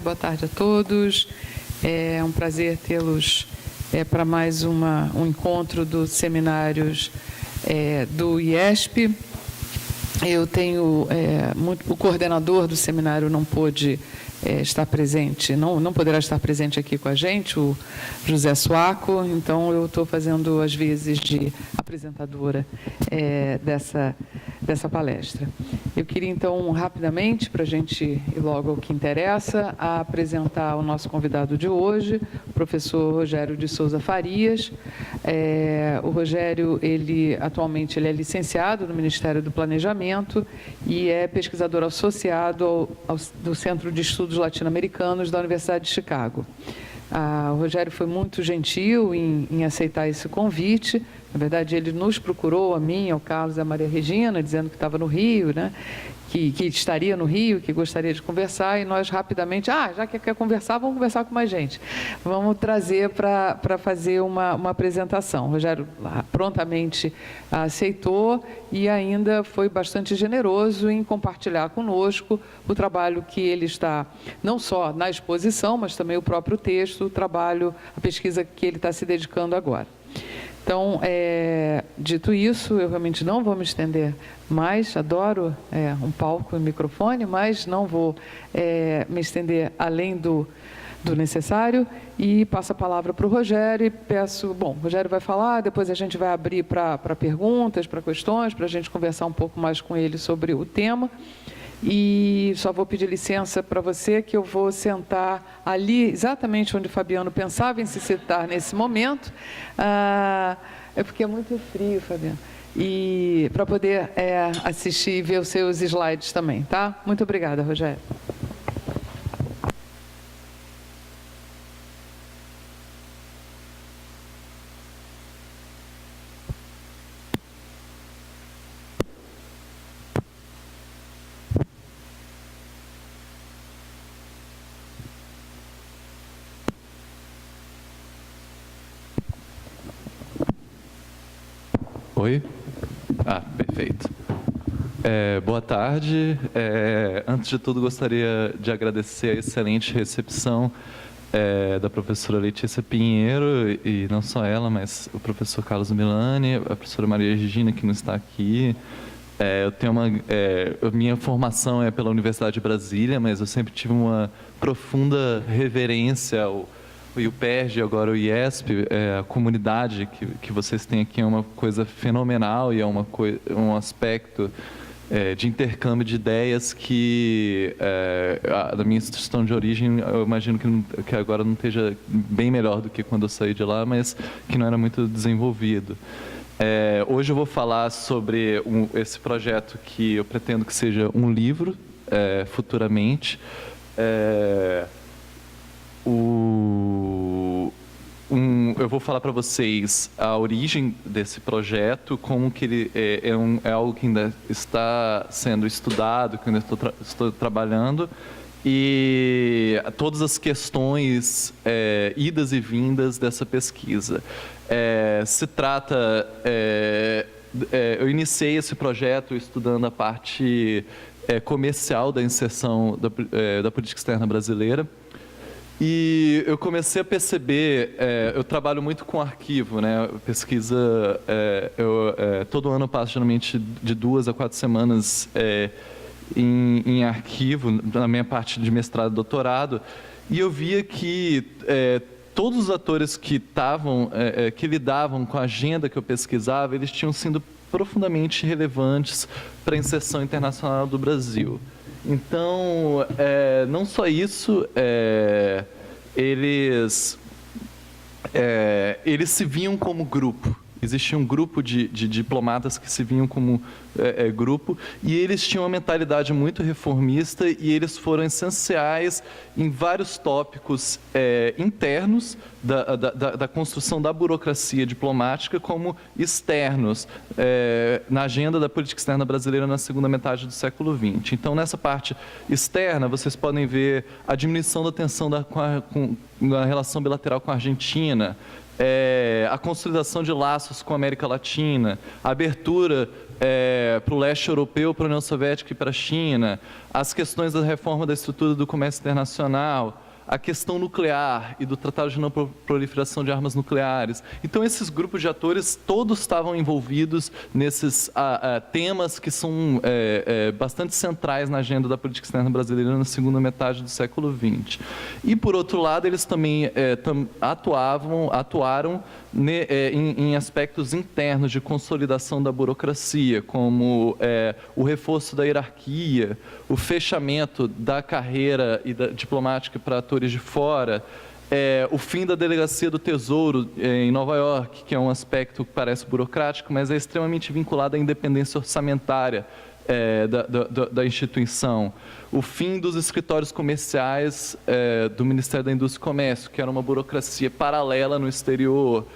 boa tarde a todos. É um prazer tê-los para mais um encontro dos seminários do IESP. Eu tenho, o coordenador do seminário não pôde estar presente, não poderá estar presente aqui com a gente, o José Suaco, então eu estou fazendo as vezes de apresentadora dessa palestra. Eu queria, então, rapidamente, para a gente ir logo ao que interessa, apresentar o nosso convidado de hoje, o professor Rogério de Souza Farias. O Rogério, atualmente, ele é licenciado no Ministério do Planejamento e é pesquisador associado do Centro de Estudos Latino-Americanos da Universidade de Chicago. O Rogério foi muito gentil em aceitar esse convite. Na verdade, ele nos procurou, a mim, ao Carlos e a Maria Regina, dizendo que estava no Rio, né? Que estaria no Rio, que gostaria de conversar, e nós rapidamente, já que quer conversar, vamos conversar com mais gente. Vamos trazer para fazer uma apresentação. O Rogério prontamente aceitou e ainda foi bastante generoso em compartilhar conosco o trabalho que ele está, não só na exposição, mas também o próprio texto, o trabalho, a pesquisa que ele está se dedicando agora. Então, dito isso, eu realmente não vou me estender mais, adoro um palco e microfone, mas não vou me estender além do necessário e passo a palavra para o Rogério e peço, o Rogério vai falar, depois a gente vai abrir para perguntas, para questões, para a gente conversar um pouco mais com ele sobre o tema. E só vou pedir licença para você que eu vou sentar ali, exatamente onde o Fabiano pensava em se sentar nesse momento, é porque é muito frio, Fabiano, e para poder assistir e ver os seus slides também, tá? Muito obrigada, Rogério. Oi? Perfeito. Boa tarde. Antes de tudo, gostaria de agradecer a excelente recepção da professora Letícia Pinheiro, e não só ela, mas o professor Carlos Milani, a professora Maria Regina, que não está aqui. Eu tenho minha formação é pela Universidade de Brasília, mas eu sempre tive uma profunda reverência ao UPERJ, agora o IESP. A comunidade que vocês têm aqui é uma coisa fenomenal e é um aspecto de intercâmbio de ideias que, da minha instituição de origem, eu imagino que agora não esteja bem melhor do que quando eu saí de lá, mas que não era muito desenvolvido. Hoje eu vou falar sobre esse projeto que eu pretendo que seja um livro futuramente. Eu vou falar para vocês a origem desse projeto, como que ele é algo que ainda está sendo estudado, que ainda estou trabalhando, e todas as questões idas e vindas dessa pesquisa. Se trata... eu iniciei esse projeto estudando a parte comercial da inserção da política externa brasileira. E eu comecei a perceber, eu trabalho muito com arquivo, né? Pesquisa, todo ano eu passo geralmente de 2 a 4 semanas em arquivo, na minha parte de mestrado e doutorado, e eu via que todos os atores que lidavam com a agenda que eu pesquisava, eles tinham sido profundamente relevantes para a inserção internacional do Brasil. Então, não só isso, eles se viam como grupo. Existia um grupo de diplomatas que se viam como grupo, e eles tinham uma mentalidade muito reformista, e eles foram essenciais em vários tópicos internos da construção da burocracia diplomática, como externos, na agenda da política externa brasileira na segunda metade do século XX. Então, nessa parte externa, vocês podem ver a diminuição da tensão na relação bilateral com a Argentina, a consolidação de laços com a América Latina, a abertura para o leste europeu, para a União Soviética e para a China, as questões da reforma da estrutura do comércio internacional, a questão nuclear e do Tratado de Não Proliferação de Armas Nucleares. Então, esses grupos de atores todos estavam envolvidos nesses temas que são bastante centrais na agenda da política externa brasileira na segunda metade do século XX. E, por outro lado, eles também atuaram em aspectos internos de consolidação da burocracia, como o reforço da hierarquia, o fechamento da carreira diplomática para atores de fora, o fim da delegacia do Tesouro em Nova York, que é um aspecto que parece burocrático, mas é extremamente vinculado à independência orçamentária da instituição. O fim dos escritórios comerciais do Ministério da Indústria e Comércio, que era uma burocracia paralela no exterior.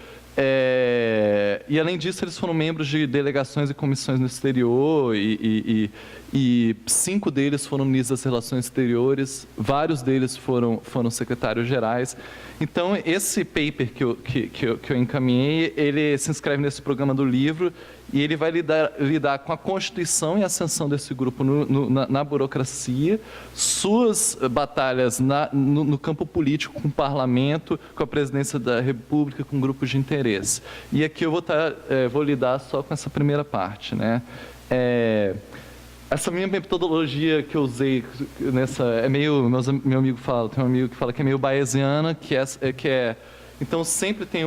E, além disso, eles foram membros de delegações e comissões no exterior e 5 deles foram ministros das Relações Exteriores, vários deles foram secretários gerais. Então, esse paper que eu encaminhei, ele se inscreve nesse programa do livro e ele vai lidar com a constituição e ascensão desse grupo na burocracia, suas batalhas no campo político, com o parlamento, com a presidência da República, com grupos de interesse. E aqui eu vou lidar só com essa primeira parte, né? Essa minha metodologia que eu usei meu amigo fala, tem um amigo que fala que é meio bayesiana, então sempre tem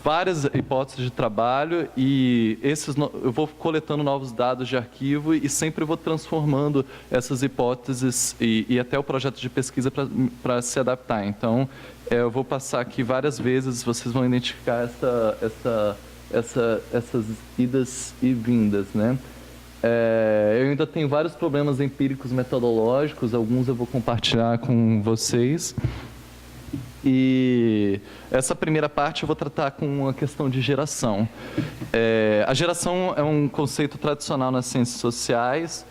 várias hipóteses de trabalho e eu vou coletando novos dados de arquivo e sempre vou transformando essas hipóteses e até o projeto de pesquisa para se adaptar. Então, eu vou passar aqui várias vezes, vocês vão identificar essas idas e vindas, né? Eu ainda tenho vários problemas empíricos metodológicos, alguns eu vou compartilhar com vocês. E essa primeira parte eu vou tratar com a questão de geração. A geração é um conceito tradicional nas ciências sociais,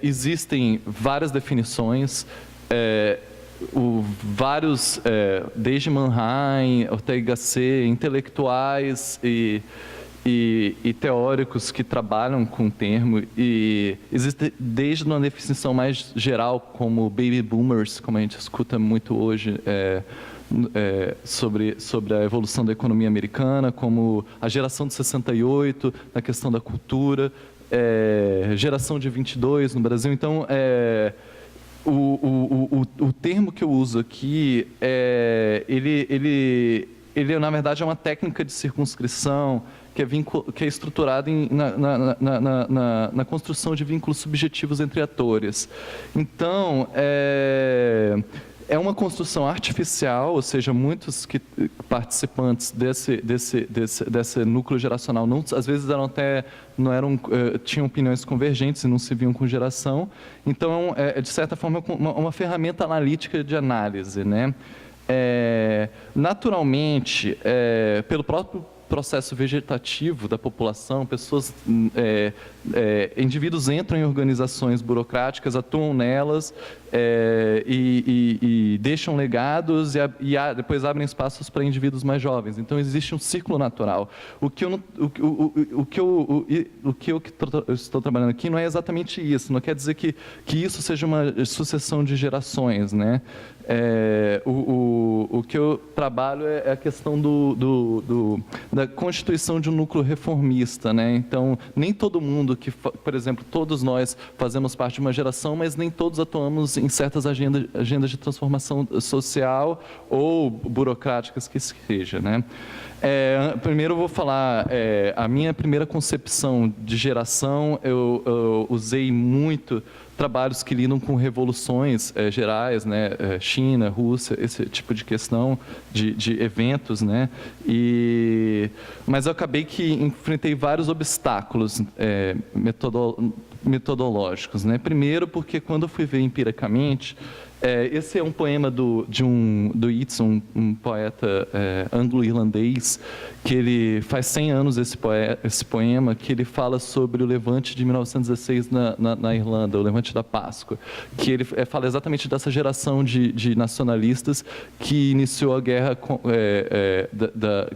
existem várias definições, desde Mannheim, Ortega y Gasset, intelectuais e teóricos que trabalham com o termo, e existe desde uma definição mais geral, como baby boomers, como a gente escuta muito hoje, sobre a evolução da economia americana, como a geração de 68, na questão da cultura, geração de 22 no Brasil. Então, o termo que eu uso aqui, ele na verdade é uma técnica de circunscrição que é estruturada na construção de vínculos subjetivos entre atores. Então, é uma construção artificial, ou seja, muitos participantes desse núcleo geracional, às vezes tinham opiniões convergentes e não se viam com geração. Então, de certa forma, uma ferramenta analítica de análise, né? Naturalmente, pelo próprio processo vegetativo da população, indivíduos entram em organizações burocráticas, atuam nelas e deixam legados e depois abrem espaços para indivíduos mais jovens. Então, existe um ciclo natural. O que eu estou trabalhando aqui não é exatamente isso, não quer dizer que isso seja uma sucessão de gerações, né? O que eu trabalho é a questão da constituição de um núcleo reformista, né? Então, nem todo mundo por exemplo, todos nós fazemos parte de uma geração, mas nem todos atuamos em certas agendas de transformação social ou burocráticas que seja, né? Primeiro eu vou falar, a minha primeira concepção de geração, eu usei muito trabalhos que lidam com revoluções gerais, né? China, Rússia, esse tipo de questão, de eventos, né? Mas eu acabei que enfrentei vários obstáculos metodológicos, né? Primeiro porque quando eu fui ver empiricamente, Esse é um poema do Yeats, um poeta anglo-irlandês, que ele faz 100 anos esse poema, que ele fala sobre o levante de 1916 na Irlanda, o levante da Páscoa, que ele fala exatamente dessa geração de nacionalistas que iniciou a guerra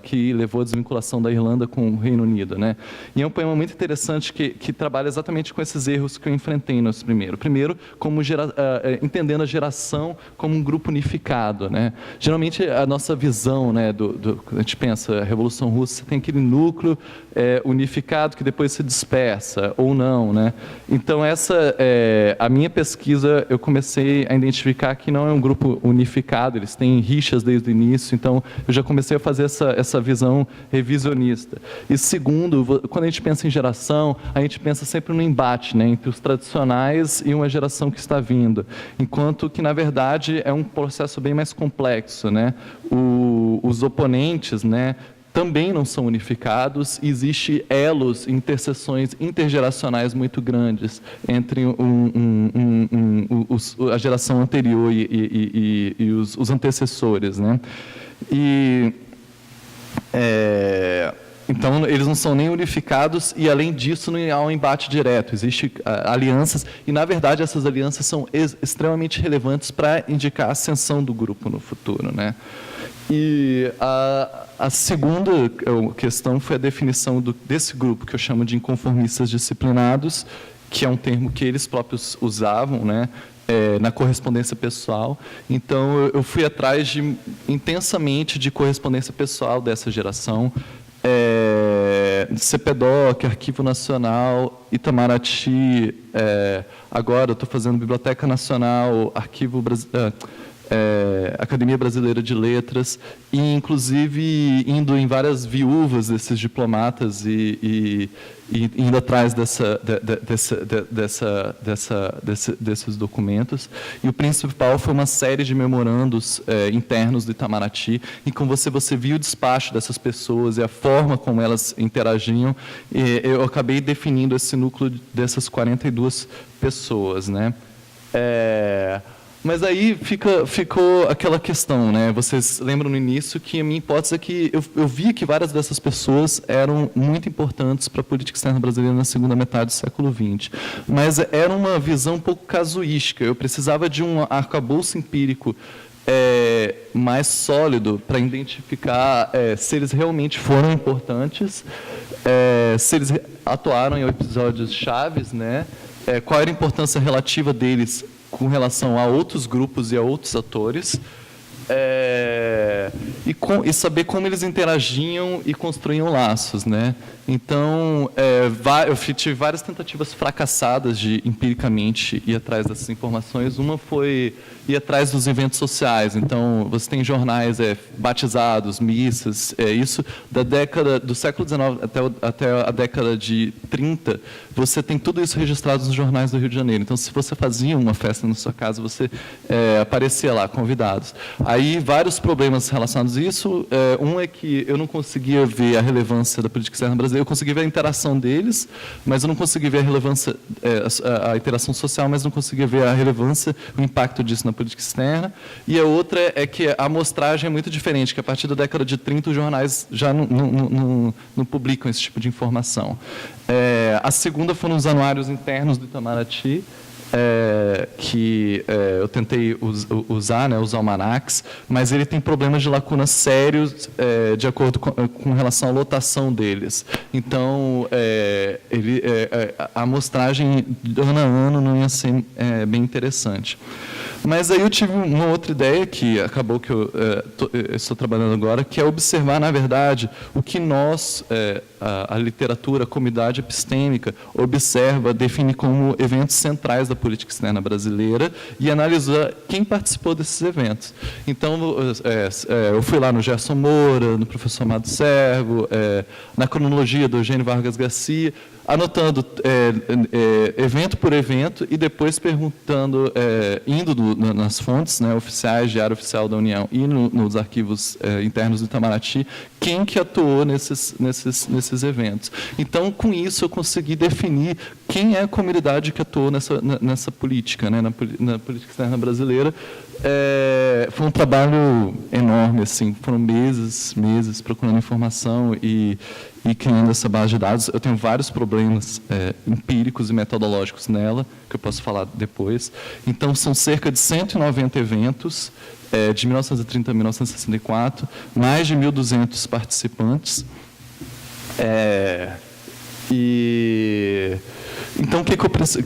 que levou à desvinculação da Irlanda com o Reino Unido, né? E é um poema muito interessante que trabalha exatamente com esses erros que eu enfrentei no primeiro. Primeiro, como entendendo a geração como um grupo unificado, né? Geralmente a nossa visão, né, a gente pensa a Revolução Russa, você tem aquele núcleo unificado que depois se dispersa ou não, né? Então a minha pesquisa, eu comecei a identificar que não é um grupo unificado, eles têm rixas desde o início, então eu já comecei a fazer essa visão revisionista. E segundo, quando a gente pensa em geração, a gente pensa sempre no embate, né, entre os tradicionais e uma geração que está vindo, enquanto que na verdade é um processo bem mais complexo, né? Os oponentes, né, também não são unificados, existe elos, interseções intergeracionais muito grandes entre a geração anterior e os antecessores, né? Então, eles não são nem unificados e, além disso, não há um embate direto. Existem alianças e, na verdade, essas alianças são extremamente relevantes para indicar a ascensão do grupo no futuro, né? E a segunda questão foi a definição desse grupo, que eu chamo de inconformistas disciplinados, que é um termo que eles próprios usavam, né? Na correspondência pessoal. Então, eu fui atrás intensamente de correspondência pessoal dessa geração, CPDOC, Arquivo Nacional, Itamaraty, agora eu estou fazendo Biblioteca Nacional, Academia Brasileira de Letras, e e indo em várias viúvas desses diplomatas e indo atrás desses documentos. E o principal foi uma série de memorandos internos do Itamaraty, e com você via o despacho dessas pessoas e a forma como elas interagiam, e eu acabei definindo esse núcleo dessas 42 pessoas, né? Mas aí ficou aquela questão, né? Vocês lembram no início que a minha hipótese é que eu via que várias dessas pessoas eram muito importantes para a política externa brasileira na segunda metade do século XX. Mas era uma visão um pouco casuística. Eu precisava de um arcabouço empírico mais sólido para identificar se eles realmente foram importantes, se eles atuaram em episódios chaves, né? Qual era a importância relativa deles com relação a outros grupos e a outros atores, e saber como eles interagiam e construíam laços, né? Então, eu tive várias tentativas fracassadas de empiricamente ir atrás dessas informações. Uma foi ir atrás dos eventos sociais. Então, você tem jornais batizados, missas, isso do século XIX até a década de 30, você tem tudo isso registrado nos jornais do Rio de Janeiro. Então, se você fazia uma festa na sua casa, você aparecia lá, convidados. Aí, vários problemas relacionados a isso. Um é que eu não conseguia ver a relevância da política externa brasileira. Eu consegui ver a interação deles, mas eu não consegui ver a relevância, a interação social, mas não conseguia ver a relevância, o impacto disso na política externa. E a outra é que a amostragem é muito diferente, que a partir da década de 30 os jornais já não publicam esse tipo de informação. A segunda foram os anuários internos do Itamaraty, que eu tentei usar, né, os almanacs, mas ele tem problemas de lacunas sérios de acordo com relação à lotação deles. Então, a amostragem ano a ano não ia ser bem interessante. Mas aí eu tive uma outra ideia, que acabou que eu estou trabalhando agora, que é observar, na verdade, o que nós, a literatura, a comunidade epistêmica, observa, define como eventos centrais da política externa brasileira e analisar quem participou desses eventos. Então, eu fui lá no Gerson Moura, no professor Amado Servo, na cronologia do Eugênio Vargas Garcia, anotando evento por evento e depois perguntando, indo nas fontes, né, oficiais, Diário Oficial da União e nos arquivos internos do Itamaraty, quem que atuou nesses eventos. Então, com isso, eu consegui definir quem é a comunidade que atuou nessa política, né, na política externa brasileira. Foi um trabalho enorme, assim, foram meses procurando informação e criando essa base de dados. Eu tenho vários problemas empíricos e metodológicos nela, que eu posso falar depois. Então, são cerca de 190 eventos, de 1930 a 1964, mais de 1.200 participantes. Então, o que eu preciso...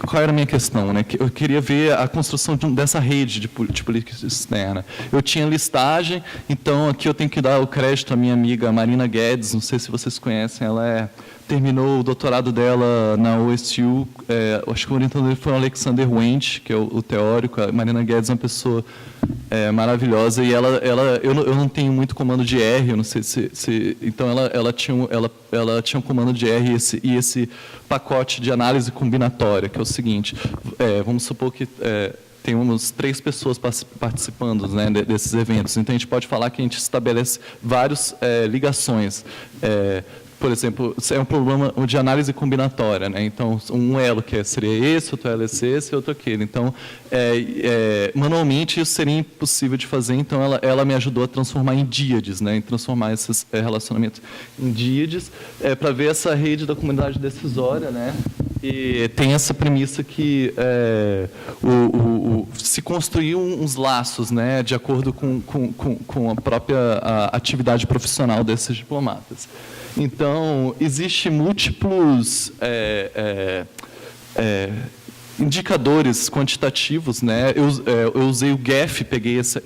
qual era a minha questão, né? Eu queria ver a construção dessa rede de política externa. Eu tinha listagem, então aqui eu tenho que dar o crédito à minha amiga Marina Guedes, não sei se vocês conhecem, ela terminou o doutorado dela na OSU, acho que o orientador dele foi o Alexander Wendt, que é o teórico. A Marina Guedes é uma pessoa maravilhosa, e eu não tenho muito comando de R, eu não sei se então ela tinha um comando de R e esse pacote de análise combinatória, que é o seguinte: vamos supor que temos 3 pessoas participando, né, desses eventos, então a gente pode falar que a gente estabelece várias ligações. Por exemplo, é um problema de análise combinatória, né? Então, um elo que seria esse, outro elo esse, outro aquele. Então, manualmente, isso seria impossível de fazer, então ela me ajudou a transformar em díades, né? Em transformar esses relacionamentos em díades, para ver essa rede da comunidade decisória, né? E tem essa premissa que se construir uns laços, né, de acordo com a própria atividade profissional desses diplomatas. Então, existem múltiplos indicadores quantitativos, né? Eu usei o GEF, peguei essa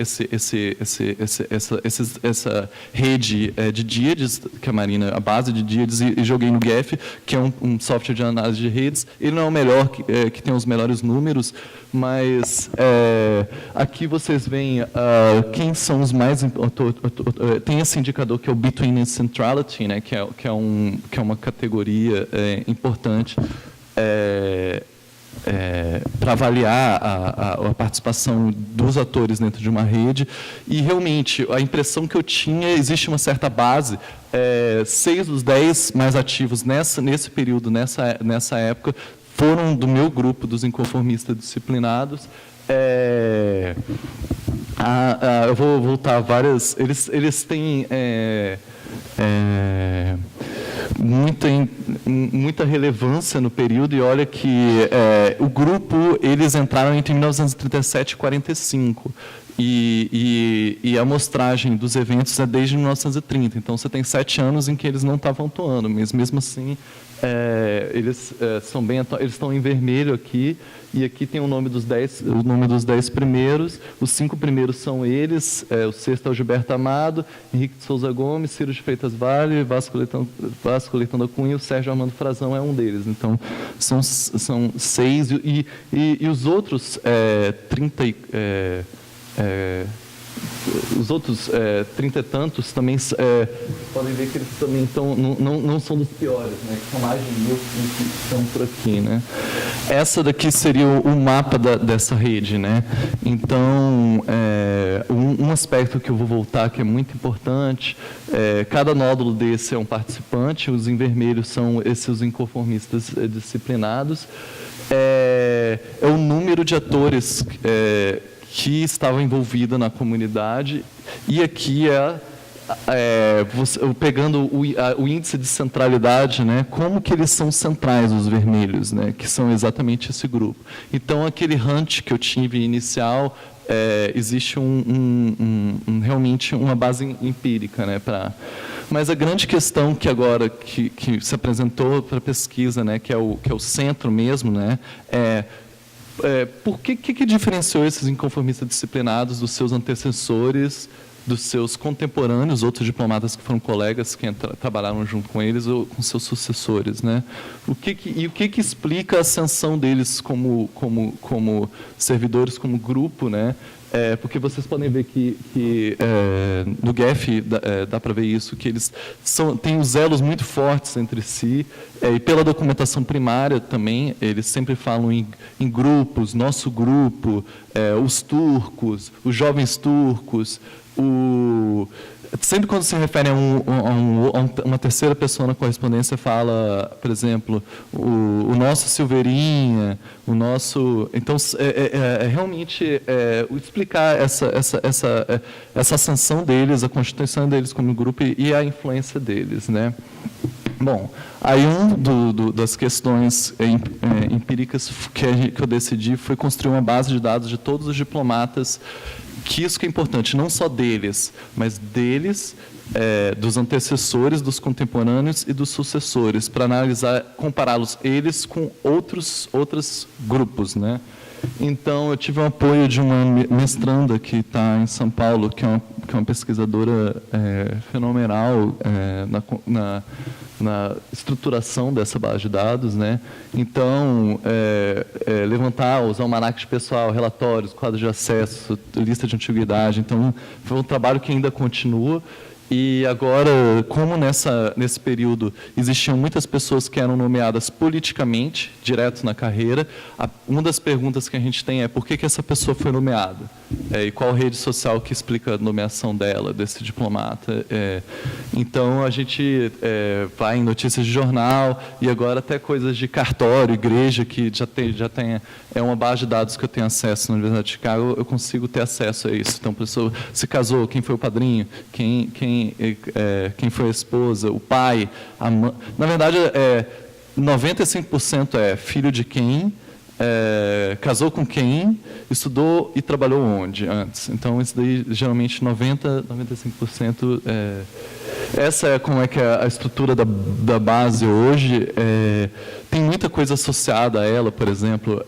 rede de díades, que é a base de díades, e joguei no GEF, que é um software de análise de redes. Ele não é o melhor, que tem os melhores números, mas aqui vocês veem quem são os mais... Tem esse indicador que é o Between and Centrality, né? que é uma categoria importante para avaliar a participação dos atores dentro de uma rede. E, realmente, a impressão que eu tinha, existe uma certa base. 6 dos 10 mais ativos nesse período, nessa época, foram do meu grupo, dos inconformistas disciplinados. Eu vou voltar a várias... Eles têm... muita relevância no período, e olha que o grupo, eles entraram entre 1937 e 1945, e a amostragem dos eventos é desde 1930, então você tem 7 anos em que eles não estavam atuando, mas mesmo assim eles estão em vermelho aqui, e aqui tem o nome dos 10 primeiros. Os 5 primeiros são eles, o 6º é o Gilberto Amado, Henrique de Souza Gomes, Ciro de Freitas Vale, Vasco Leitão da Cunha, e o Sérgio Armando Frazão é um deles. Então, são 6, e os outros 30 os outros 30 e tantos também podem ver que eles também não são dos piores, né? Que são mais de 1.000 que estão por aqui, né? Essa daqui seria o mapa dessa rede, né? Então, um aspecto que eu vou voltar que é muito importante, cada nódulo desse é um participante, os em vermelho são esses inconformistas disciplinados, o número de atores que estava envolvida na comunidade, e aqui pegando o índice de centralidade, né, como que eles são centrais, os vermelhos, né, que são exatamente esse grupo. Então, aquele hunt que eu tive inicial, existe realmente uma base empírica, né, mas a grande questão que agora que se apresentou para a pesquisa, né, que é o centro mesmo, né, por que diferenciou esses inconformistas disciplinados dos seus antecessores dos seus contemporâneos, outros diplomatas que foram colegas que trabalharam junto com eles ou com seus sucessores, né? O que explica a ascensão deles como servidores, como grupo, né? Porque vocês podem ver que no GEF dá para ver isso, que eles têm os elos muito fortes entre si, e pela documentação primária também, eles sempre falam em grupos, nosso grupo, os turcos, os jovens turcos, sempre quando se refere a uma terceira pessoa na correspondência, fala, por exemplo, o nosso Silveirinha, o nosso... Então, realmente explicar essa ascensão deles, a constituição deles como grupo e a influência deles, né? Bom, aí das questões empíricas que eu decidi foi construir uma base de dados de todos os diplomatas, que isso que é importante, não só deles, mas deles, dos antecessores, dos contemporâneos e dos sucessores, para analisar, compará-los eles com outros grupos, né? Então, eu tive o apoio de uma mestranda que está em São Paulo, que é uma pesquisadora fenomenal na estruturação dessa base de dados, né? Então, levantar os almanaques pessoal, relatórios, quadros de acesso, lista de antiguidade. Então, foi um trabalho que ainda continua. E agora, como nesse período existiam muitas pessoas que eram nomeadas politicamente, direto na carreira, uma das perguntas que a gente tem é por que essa pessoa foi nomeada? E qual rede social que explica a nomeação dela, desse diplomata? Então, a gente vai em notícias de jornal e agora até coisas de cartório, igreja, que já tem uma base de dados que eu tenho acesso na Universidade de Chicago, eu consigo ter acesso a isso. Então, a pessoa se casou, quem foi o padrinho, quem foi a esposa, o pai, a mãe. Na verdade, 95% é filho de quem, casou com quem, estudou e trabalhou onde antes. Então, isso daí, geralmente, 95%. Essa é como é que é a estrutura da base hoje. Tem muita coisa associada a ela, por exemplo,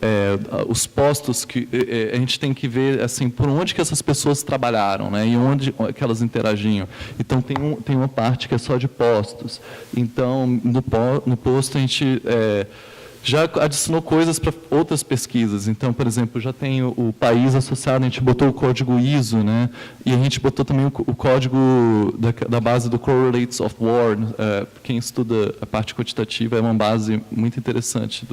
os postos que a gente tem que ver assim por onde que essas pessoas trabalharam, né, e onde que elas interagiam. Então tem uma parte que é só de postos. Então no posto a gente já adicionou coisas para outras pesquisas. Então, por exemplo, já tem o país associado, a gente botou o código ISO, né? E a gente botou também o código da base do Correlates of War. Quem estuda a parte quantitativa é uma base muito interessante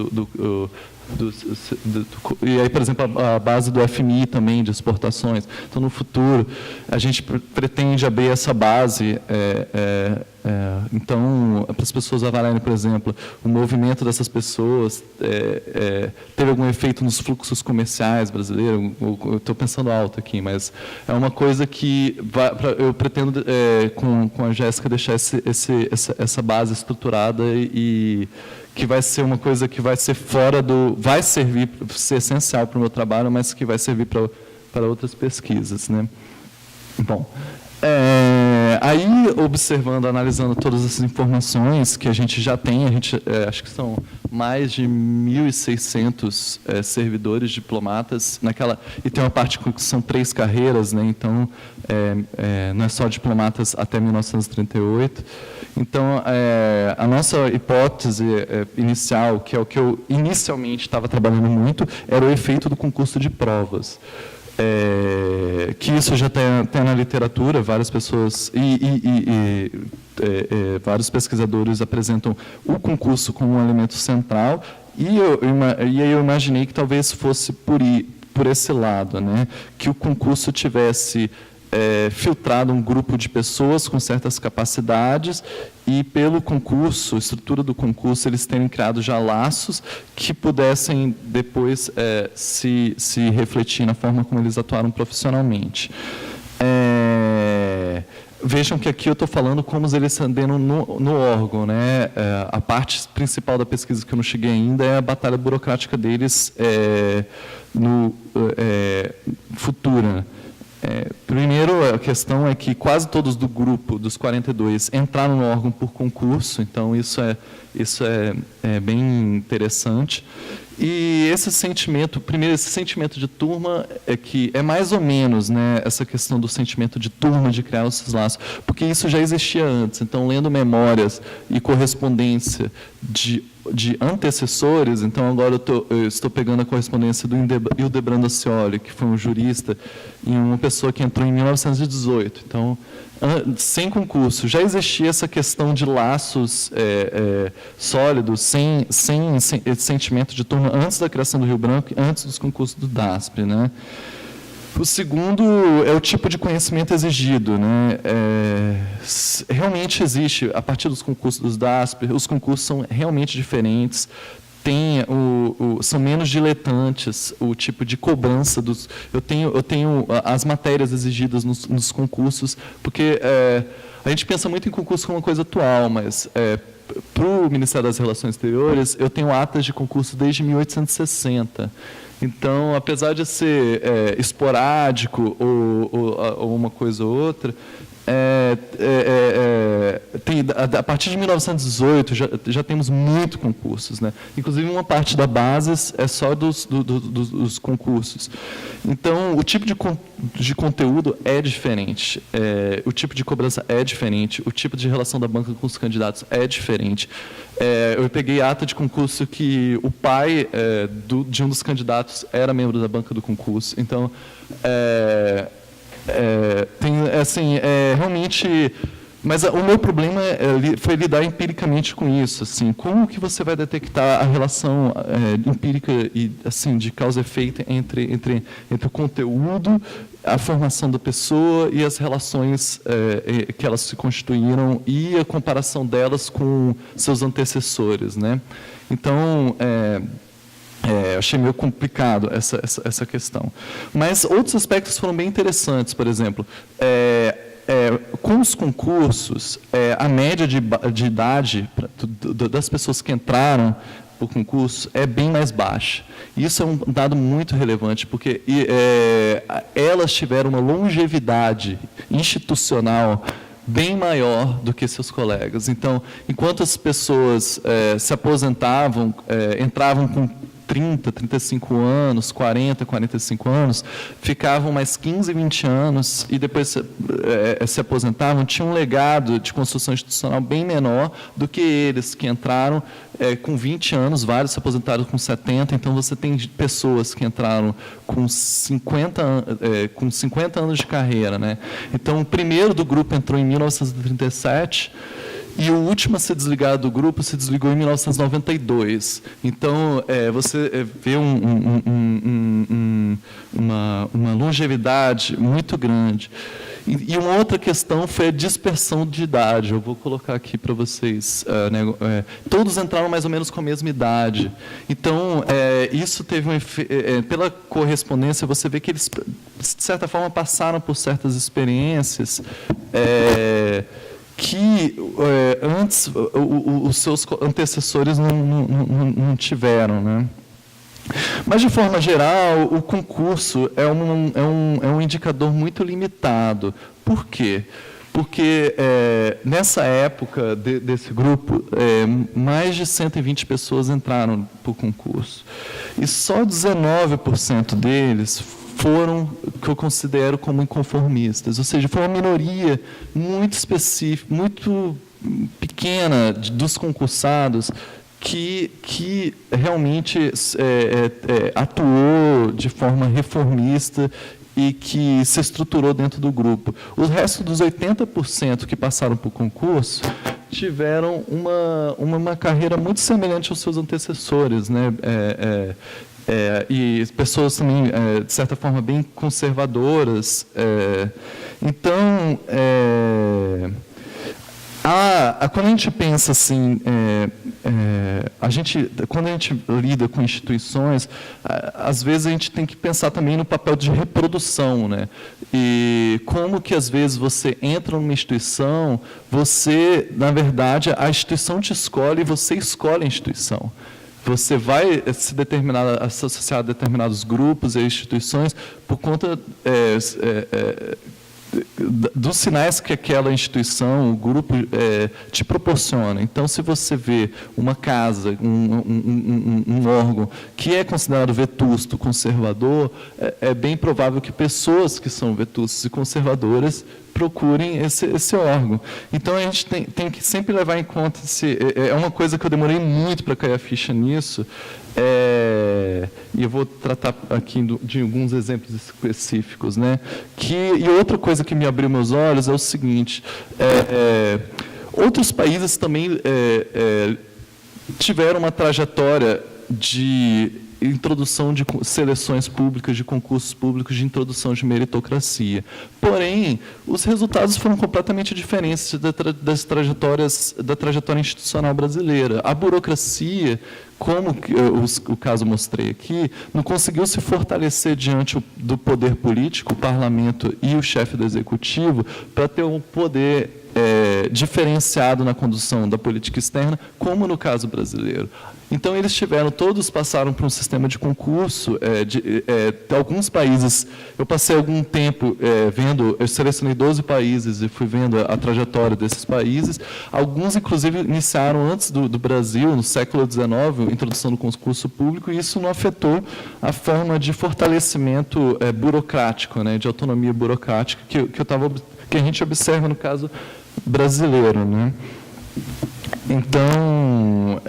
e aí, por exemplo, a base do FMI também, de exportações. Então, no futuro, a gente pretende abrir essa base, então, para as pessoas avaliarem, por exemplo, o movimento dessas pessoas, teve algum efeito nos fluxos comerciais brasileiros. Eu estou pensando alto aqui, mas é uma coisa que eu pretendo, com a Jéssica, deixar essa base estruturada e que vai ser uma coisa que vai ser vai ser essencial para o meu trabalho, mas que vai servir para outras pesquisas, né? Bom, aí observando, analisando todas essas informações que a gente já tem, acho que são mais de 1.600 servidores diplomatas e tem uma parte que são 3 carreiras, né? Então não é só diplomatas até 1938. Então, a nossa hipótese inicial, que é o que eu inicialmente estava trabalhando muito, era o efeito do concurso de provas. Que isso já tem na literatura, várias pessoas vários pesquisadores apresentam o concurso como um elemento central, e aí eu imaginei que talvez fosse por esse lado, né? Que o concurso tivesse filtrado um grupo de pessoas com certas capacidades e, pelo concurso, estrutura do concurso, eles terem criado já laços que pudessem depois se refletir na forma como eles atuaram profissionalmente. Vejam que aqui eu estou falando como eles andaram no órgão, né? A parte principal da pesquisa que eu não cheguei ainda é a batalha burocrática deles futura. Primeiro, a questão é que quase todos do grupo, dos 42, entraram no órgão por concurso, então isso é bem interessante. E esse sentimento, primeiro, esse sentimento de turma é que é mais ou menos, né, essa questão do sentimento de turma, de criar esses laços, porque isso já existia antes. Então, lendo memórias e correspondência de antecessores, então agora eu estou pegando a correspondência do Hildebrando Ascioli, que foi um jurista e uma pessoa que entrou em 1918. Então, sem concurso, já existia essa questão de laços sólidos, sem esse sentimento de turma, antes da criação do Rio Branco, antes dos concursos do DASP, né? O segundo é o tipo de conhecimento exigido, né? Realmente existe, a partir dos concursos dos DASP, os concursos são realmente diferentes, são menos diletantes, o tipo de cobrança dos... Eu tenho as matérias exigidas nos concursos, porque a gente pensa muito em concurso como uma coisa atual, mas para o Ministério das Relações Exteriores, eu tenho atas de concurso desde 1860. Então, apesar de ser esporádico ou uma coisa ou outra, a partir de 1918 já temos muitos concursos, né? Inclusive uma parte da base é só dos concursos. Então o tipo de conteúdo é diferente, o tipo de cobrança é diferente, o tipo de relação da banca com os candidatos é diferente. Eu peguei ata de concurso que o pai de um dos candidatos era membro da banca do concurso. Então realmente, mas o meu problema foi lidar empiricamente com isso, assim, como que você vai detectar a relação empírica e assim de causa e efeito entre o conteúdo, a formação da pessoa e as relações que elas se constituíram e a comparação delas com seus antecessores, né? Então achei meio complicado essa questão. Mas outros aspectos foram bem interessantes, por exemplo, com os concursos, a média de idade das pessoas que entraram para o concurso é bem mais baixa. Isso é um dado muito relevante, porque elas tiveram uma longevidade institucional bem maior do que seus colegas. Então, enquanto as pessoas se aposentavam, entravam com 30, 35 anos, 40, 45 anos, ficavam mais 15, 20 anos e depois se aposentavam, tinham um legado de construção institucional bem menor do que eles que entraram com 20 anos, vários se aposentaram com 70, então você tem pessoas que entraram com 50 anos de carreira, né? Então, o primeiro do grupo entrou em 1937, e o último a ser desligado do grupo se desligou em 1992. Então, você vê uma longevidade muito grande. E uma outra questão foi a dispersão de idade. Eu vou colocar aqui para vocês. Todos entraram mais ou menos com a mesma idade. Então, isso teve um efeito... pela correspondência, você vê que eles, de certa forma, passaram por certas experiências... que antes os seus antecessores não tiveram, né? Mas, de forma geral, o concurso é um indicador muito limitado. Por quê? Porque, nessa época desse grupo, mais de 120 pessoas entraram para o concurso. E só 19% deles foram, que eu considero como inconformistas, ou seja, foi uma minoria muito específica, muito pequena dos concursados que realmente atuou de forma reformista e que se estruturou dentro do grupo. O resto dos 80% que passaram por concurso tiveram uma carreira muito semelhante aos seus antecessores, né? E pessoas também, de certa forma, bem conservadoras. Então, quando a gente pensa assim, quando a gente lida com instituições, às vezes a gente tem que pensar também no papel de reprodução, né? E como que às vezes você entra numa instituição, você, na verdade, a instituição te escolhe e você escolhe a instituição. Você vai se associar a determinados grupos e instituições por conta dos sinais que aquela instituição, o grupo, te proporciona. Então, se você vê uma casa, um órgão que é considerado vetusto, conservador, é bem provável que pessoas que são vetustas e conservadoras procurem esse órgão. Então, a gente tem que sempre levar em conta, é uma coisa que eu demorei muito para cair a ficha nisso, e eu vou tratar aqui de alguns exemplos específicos, né? E outra coisa que me abriu meus olhos é o seguinte, outros países também tiveram uma trajetória de introdução de seleções públicas, de concursos públicos, de introdução de meritocracia. Porém, os resultados foram completamente diferentes da trajetória institucional brasileira. A burocracia, como o caso mostrei aqui, não conseguiu se fortalecer diante do poder político, o parlamento e o chefe do executivo, para ter um poder diferenciado na condução da política externa, como no caso brasileiro. Então, todos passaram por um sistema de concurso, alguns países, eu passei algum tempo eu selecionei 12 países e fui vendo a trajetória desses países, alguns, inclusive, iniciaram antes do Brasil, no século XIX, a introdução do concurso público, e isso não afetou a forma de fortalecimento burocrático, né, de autonomia burocrática que a gente observa no caso brasileiro, né? Então,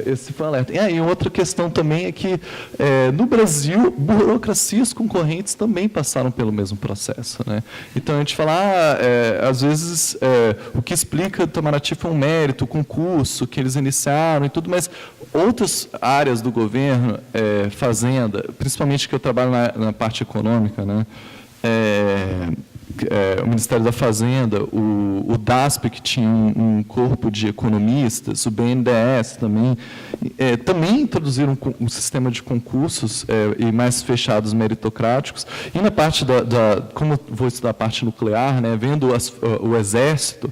esse foi o alerta. E aí, outra questão também é que, no Brasil, burocracias concorrentes também passaram pelo mesmo processo, né? Então, a gente fala, às vezes, o que explica o Itamaraty foi um mérito, o concurso que eles iniciaram e tudo, mas outras áreas do governo, fazenda, principalmente que eu trabalho na parte econômica, né? O Ministério da Fazenda, o DASP, que tinha um corpo de economistas, o BNDES também introduziram um sistema de concursos e mais fechados meritocráticos. E na parte como eu vou estudar a parte nuclear, né, vendo o Exército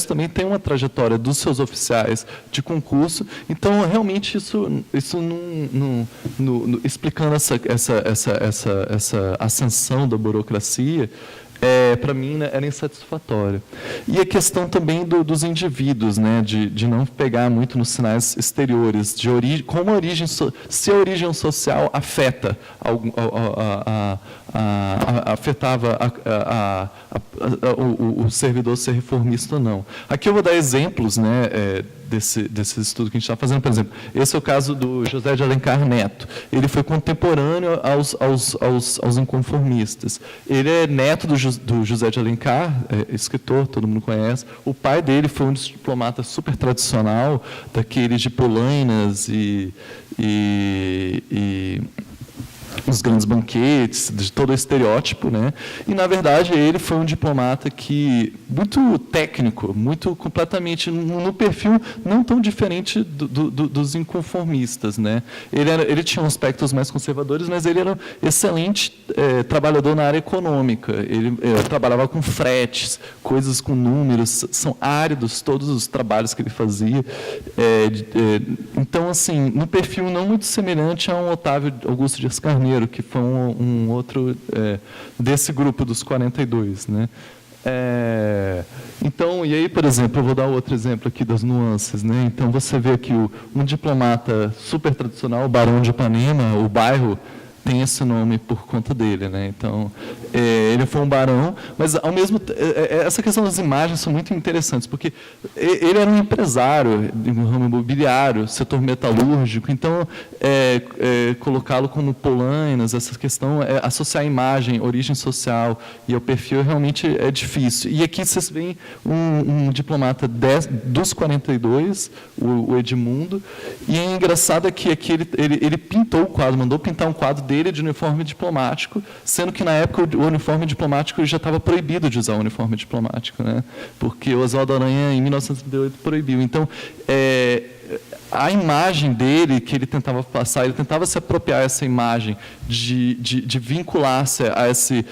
também tem uma trajetória dos seus oficiais de concurso. Então, realmente, isso explicando essa ascensão da burocracia, para mim, né, era insatisfatória. E a questão também dos indivíduos, né, de não pegar muito nos sinais exteriores, como se a origem social afetava o servidor ser reformista ou não. Aqui eu vou dar exemplos, né, desse estudo que a gente está fazendo. Por exemplo, esse é o caso do José de Alencar Neto. Ele foi contemporâneo aos inconformistas. Ele é neto do José de Alencar, escritor, todo mundo conhece. O pai dele foi um diplomata super tradicional, daqueles de polainas e os grandes banquetes, de todo o estereótipo, né? E, na verdade, ele foi um diplomata muito técnico, completamente, no perfil não tão diferente dos inconformistas, né? Ele tinha aspectos mais conservadores, mas ele era um excelente trabalhador na área econômica. Ele trabalhava com fretes, coisas com números, são áridos todos os trabalhos que ele fazia. Então, assim, no perfil não muito semelhante a um Otávio Augusto Dias Carneiro, que foi um outro desse grupo dos 42, né? Então, e aí, por exemplo, eu vou dar outro exemplo aqui das nuances, né? Então, você vê aqui um diplomata super tradicional, o Barão de Ipanema, o bairro tem esse nome por conta dele, né? Então, ele foi um barão, mas ao mesmo essa questão das imagens são muito interessantes, porque ele era um empresário no ramo imobiliário, setor metalúrgico, então colocá-lo como polainas, essa questão, associar a imagem, origem social e ao perfil realmente é difícil. E aqui vocês veem um diplomata dos 42, o Edmundo, e é engraçado que aqui ele pintou o quadro, mandou pintar um quadro dele de uniforme diplomático, sendo que, na época, o uniforme diplomático já estava proibido de usar o uniforme diplomático, né? Porque o Oswaldo Aranha, em 1938, proibiu. Então, a imagem dele, que ele tentava passar, ele tentava se apropriar dessa imagem, de vincular-se a esse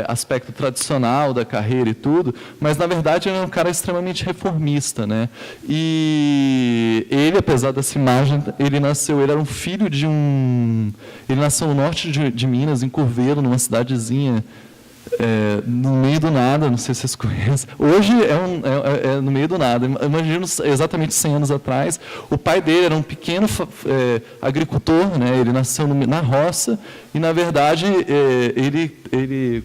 aspecto tradicional da carreira e tudo, mas, na verdade, ele era um cara extremamente reformista, né? E ele, apesar dessa imagem, ele era um filho ele nasceu no norte de Minas, em Curvelo, numa cidadezinha no meio do nada, não sei se vocês conhecem. Hoje é no meio do nada. Imagino exatamente 100 anos atrás, o pai dele era um pequeno agricultor, né? Ele nasceu na roça e, na verdade, ele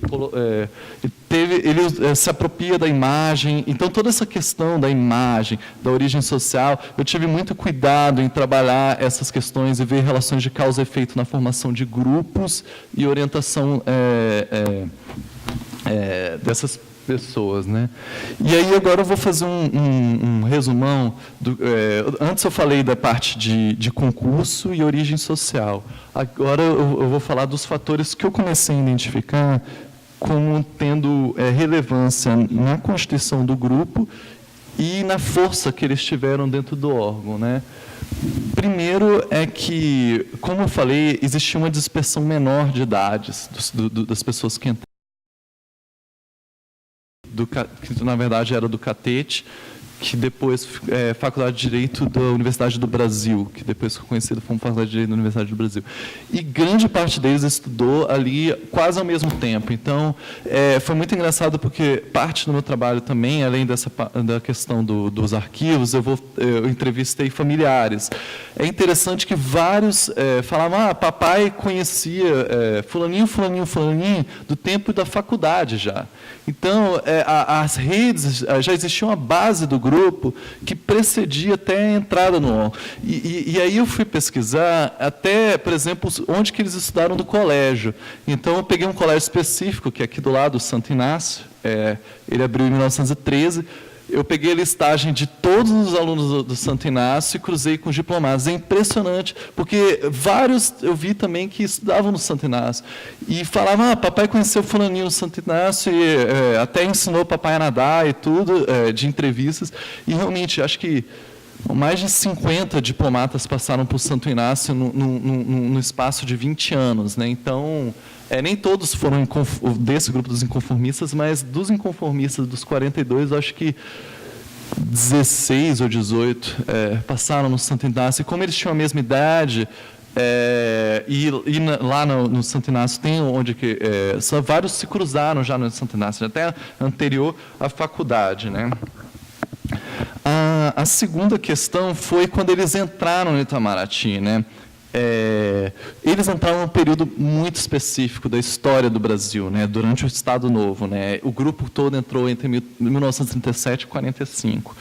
se apropria da imagem. Então, toda essa questão da imagem, da origem social, eu tive muito cuidado em trabalhar essas questões e ver relações de causa e efeito na formação de grupos e orientação dessas pessoas, né? E aí agora eu vou fazer um resumão. Antes eu falei da parte de concurso e origem social. Agora eu vou falar dos fatores que eu comecei a identificar como tendo relevância na constituição do grupo e na força que eles tiveram dentro do órgão, né? Primeiro é que, como eu falei, existia uma dispersão menor de idades das pessoas que entraram, que na verdade era do Catete, que depois Faculdade de Direito da Universidade do Brasil, que depois ficou conhecido como Faculdade de Direito da Universidade do Brasil. E grande parte deles estudou ali quase ao mesmo tempo. Então, foi muito engraçado porque parte do meu trabalho também, além da questão dos arquivos, eu entrevistei familiares. É interessante que vários falavam, papai conhecia fulaninho, fulaninho, fulaninho, do tempo da faculdade já. Então, as redes, já existia uma base do grupo que precedia até a entrada no órgão. E aí eu fui pesquisar até, por exemplo, onde que eles estudaram do colégio. Então, eu peguei um colégio específico, que é aqui do lado, o Santo Inácio, ele abriu em 1913, eu peguei a listagem de todos os alunos do Santo Inácio e cruzei com os diplomados. É impressionante, porque vários eu vi também que estudavam no Santo Inácio. E falavam, papai conheceu fulaninho no Santo Inácio e até ensinou papai a nadar e tudo, de entrevistas. E realmente, acho que mais de 50 diplomatas passaram por Santo Inácio no espaço de 20 anos, né? Então, nem todos foram desse grupo dos inconformistas, mas dos inconformistas, dos 42, eu acho que 16 ou 18 passaram no Santo Inácio. E como eles tinham a mesma idade, lá no Santo Inácio tem onde que só vários se cruzaram já no Santo Inácio, até anterior à faculdade, né? A segunda questão foi quando eles entraram no Itamaraty, né? Eles entraram num período muito específico da história do Brasil, né? Durante o Estado Novo, né? O grupo todo entrou entre 1937 e 1945.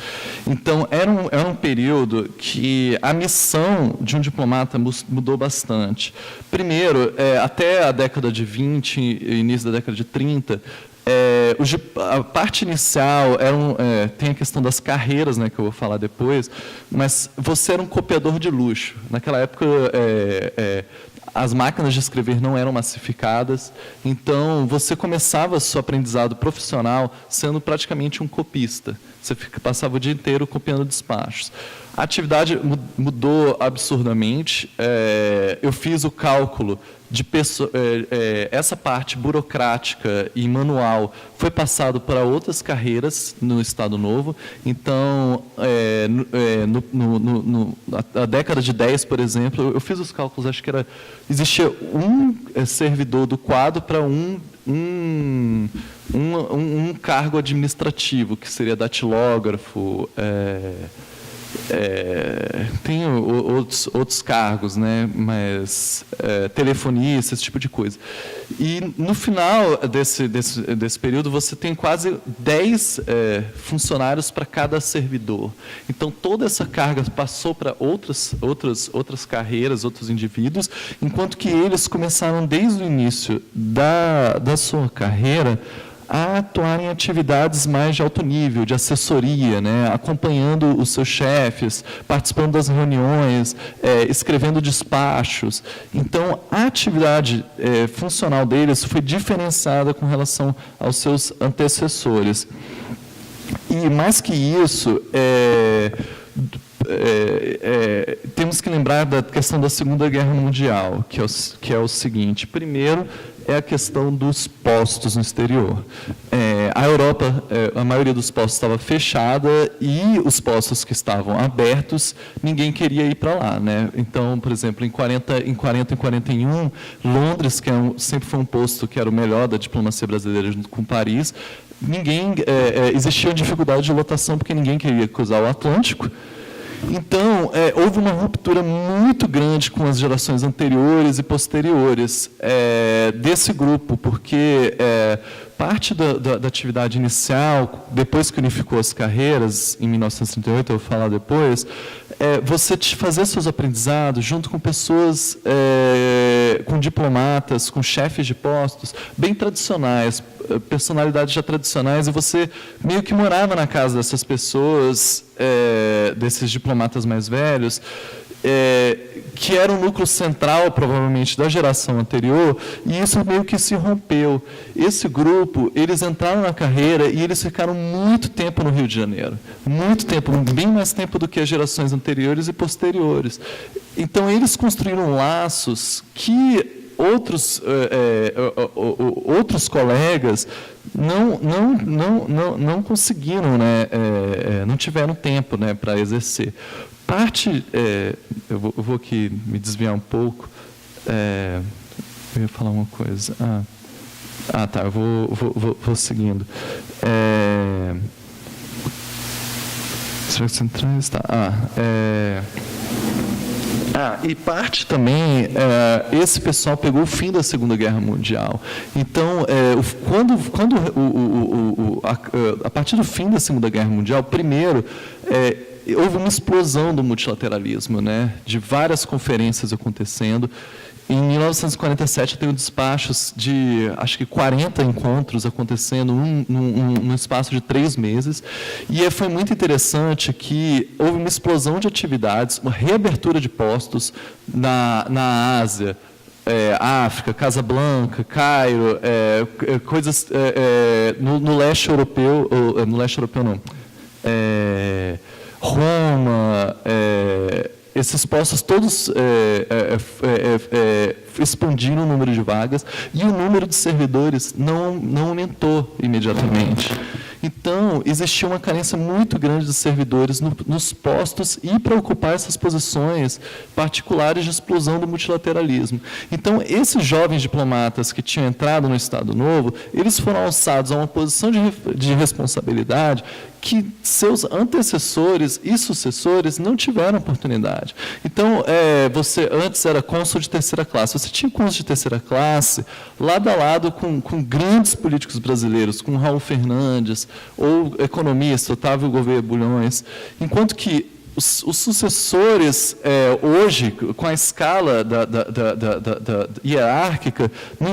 Então, era um período que a missão de um diplomata mudou bastante. Primeiro, até a década de 20, início da década de 30, a parte inicial tem a questão das carreiras, né, que eu vou falar depois, mas você era um copiador de luxo. Naquela época, as máquinas de escrever não eram massificadas, então você começava seu aprendizado profissional sendo praticamente um copista. Você passava o dia inteiro copiando despachos. A atividade mudou absurdamente. Eu fiz o cálculo de essa parte burocrática e manual foi passado para outras carreiras no Estado Novo. Então, na década de 10, por exemplo, eu fiz os cálculos, acho que existia um servidor do quadro para um cargo administrativo, que seria datilógrafo, tem outros cargos, né? Mas telefonista, esse tipo de coisa. E no final desse período você tem quase 10 funcionários para cada servidor. Então toda essa carga passou para outras carreiras, outros indivíduos, enquanto que eles começaram desde o início da sua carreira a atuar em atividades mais de alto nível, de assessoria, né? Acompanhando os seus chefes, participando das reuniões, escrevendo despachos. Então, a atividade funcional deles foi diferenciada com relação aos seus antecessores. E, mais que isso, temos que lembrar da questão da Segunda Guerra Mundial, que é o seguinte. Primeiro, é a questão dos postos no exterior. A Europa, a maioria dos postos estava fechada e os postos que estavam abertos, ninguém queria ir para lá, né? Então, por exemplo, em 41, Londres, que sempre foi um posto que era o melhor da diplomacia brasileira junto com Paris, existia dificuldade de lotação porque ninguém queria cruzar o Atlântico. Então, houve uma ruptura muito grande com as gerações anteriores e posteriores desse grupo, porque parte da atividade inicial, depois que unificou as carreiras, em 1938, eu vou falar depois, você fazer seus aprendizados junto com pessoas, com diplomatas, com chefes de postos, bem tradicionais, personalidades já tradicionais, e você meio que morava na casa dessas pessoas, desses diplomatas mais velhos, que era o núcleo central, provavelmente, da geração anterior, e isso meio que se rompeu. Esse grupo, eles entraram na carreira e eles ficaram muito tempo no Rio de Janeiro. Muito tempo, bem mais tempo do que as gerações anteriores e posteriores. Então, eles construíram laços que outros colegas não conseguiram, né, não tiveram tempo, né, para exercer. Eu vou aqui me desviar um pouco. Eu ia falar uma coisa. Tá, eu vou seguindo. Centrais, tá. E parte também, esse pessoal pegou o fim da Segunda Guerra Mundial. Então, a partir do fim da Segunda Guerra Mundial, primeiro, houve uma explosão do multilateralismo, né, de várias conferências acontecendo. Em 1947, eu tenho despachos de, acho que 40 encontros acontecendo num espaço de 3 meses. E foi muito interessante que houve uma explosão de atividades, uma reabertura de postos na Ásia, África, Casablanca, Cairo, coisas no leste europeu, no leste europeu não, Roma, esses postos todos expandiram o número de vagas e o número de servidores não aumentou imediatamente. Então, existia uma carência muito grande de servidores nos postos e para ocupar essas posições particulares de explosão do multilateralismo. Então, esses jovens diplomatas que tinham entrado no Estado Novo, eles foram alçados a uma posição de responsabilidade que seus antecessores e sucessores não tiveram oportunidade. Então, você antes era cônsul de terceira classe. Você tinha cônsul de terceira classe lado a lado com grandes políticos brasileiros, com Raul Fernandes, ou economista, Otávio Gouveia Bulhões, enquanto que os sucessores, hoje, com a escala hierárquica, não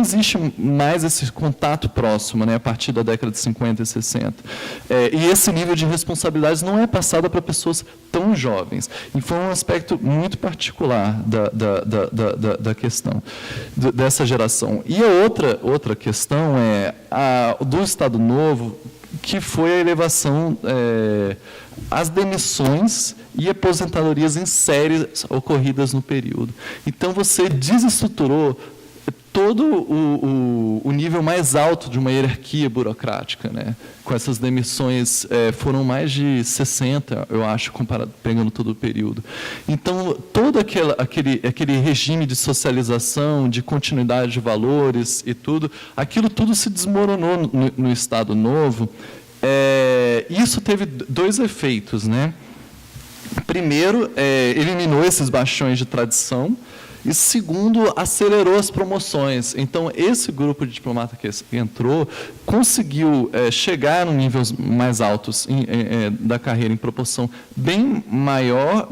existe mais esse contato próximo, né, a partir da década de 50 e 60. E esse nível de responsabilidades não é passado para pessoas tão jovens. E foi um aspecto muito particular da questão dessa geração. E a outra questão do Estado Novo, que foi a elevação, as demissões e aposentadorias em série ocorridas no período. Então, você desestruturou todo o nível mais alto de uma hierarquia burocrática, né? Com essas demissões, foram mais de 60, eu acho, pegando todo o período. Então, todo aquele regime de socialização, de continuidade de valores e tudo, aquilo tudo se desmoronou no Estado Novo. Isso teve 2 efeitos, né? Primeiro, eliminou esses bastiões de tradição, e segundo, acelerou as promoções. Então, esse grupo de diplomata que entrou conseguiu chegar em níveis mais altos da carreira, em proporção bem maior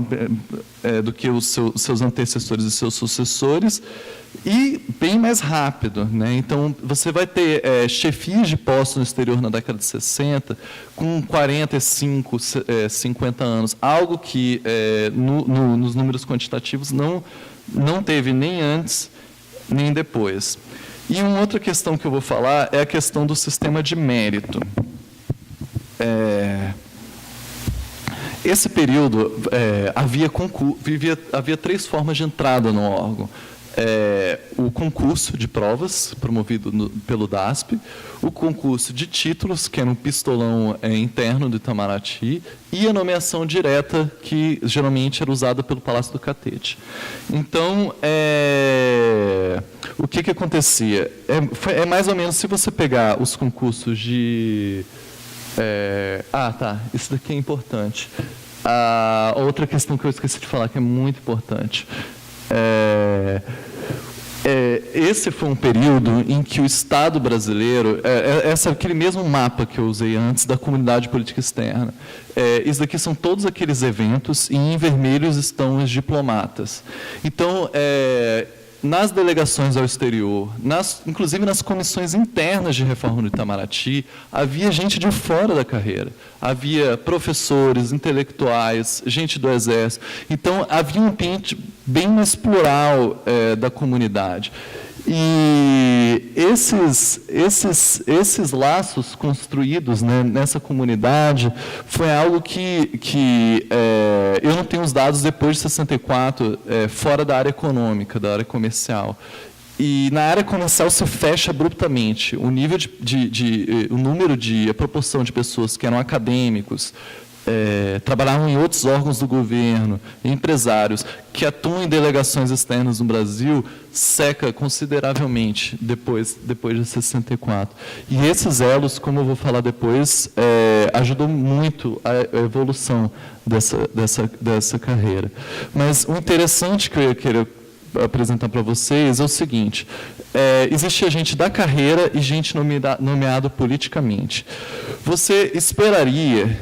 do que os seus antecessores e seus sucessores, e bem mais rápido, né? Então, você vai ter chefias de postos no exterior na década de 60, com 45, 50 anos, algo que nos números quantitativos não teve nem antes, nem depois. E uma outra questão que eu vou falar é a questão do sistema de mérito. Esse período, havia 3 formas de entrada no órgão. o concurso de provas, promovido pelo DASP, o concurso de títulos, que era um pistolão interno do Itamaraty, e a nomeação direta, que geralmente era usada pelo Palácio do Catete. Então, o que acontecia? É mais ou menos, se você pegar os concursos de... isso daqui é importante. A outra questão que eu esqueci de falar, que é muito importante. Esse foi um período em que o Estado brasileiro, aquele mesmo mapa que eu usei antes da comunidade política externa, isso daqui são todos aqueles eventos, e em vermelhos estão os diplomatas. Então, nas delegações ao exterior, inclusive nas comissões internas de reforma do Itamaraty, havia gente de fora da carreira. Havia professores, intelectuais, gente do Exército. Então, havia um ambiente bem mais plural da comunidade. E esses laços construídos, né, nessa comunidade foi algo que eu não tenho os dados depois de 64, fora da área econômica, da área comercial. E na área comercial se fecha abruptamente. O nível a proporção de pessoas que eram acadêmicos, trabalhavam em outros órgãos do governo, empresários que atuam em delegações externas no Brasil, seca consideravelmente depois de 64. E esses elos, como eu vou falar depois, ajudou muito a evolução dessa carreira. Mas o interessante que eu ia querer apresentar para vocês é o seguinte: existe gente da carreira e gente nomeado politicamente. Você esperaria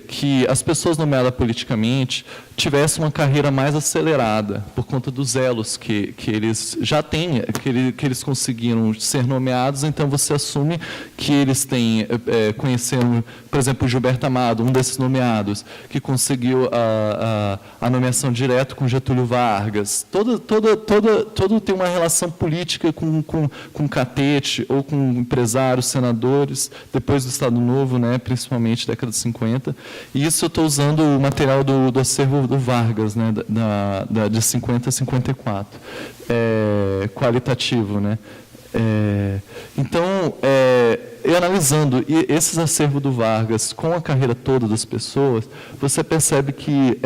que as pessoas nomeadas politicamente tivessem uma carreira mais acelerada, por conta dos elos que eles já têm, que eles conseguiram ser nomeados. Então, você assume que eles conheceram, por exemplo, o Gilberto Amado, um desses nomeados, que conseguiu a nomeação direta com Getúlio Vargas. Todo tem uma relação política com Catete, ou com empresários, senadores, depois do Estado Novo, né, principalmente década de 50. E isso eu estou usando o material do acervo do Vargas, né, de 50 a 54, qualitativo, né. Então, analisando esses acervos do Vargas com a carreira toda das pessoas, você percebe que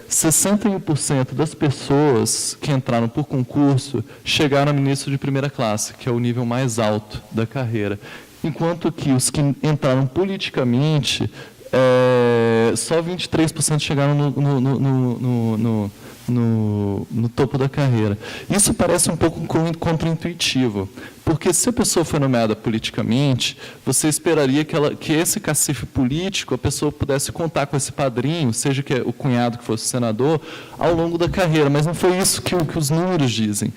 61% das pessoas que entraram por concurso chegaram a ministro de primeira classe, que é o nível mais alto da carreira, enquanto que os que entraram politicamente, só 23% chegaram no topo da carreira. Isso parece um pouco contraintuitivo, porque se a pessoa foi nomeada politicamente, você esperaria que esse cacife político, a pessoa pudesse contar com esse padrinho, seja que o cunhado que fosse senador, ao longo da carreira, mas não foi isso que os números dizem.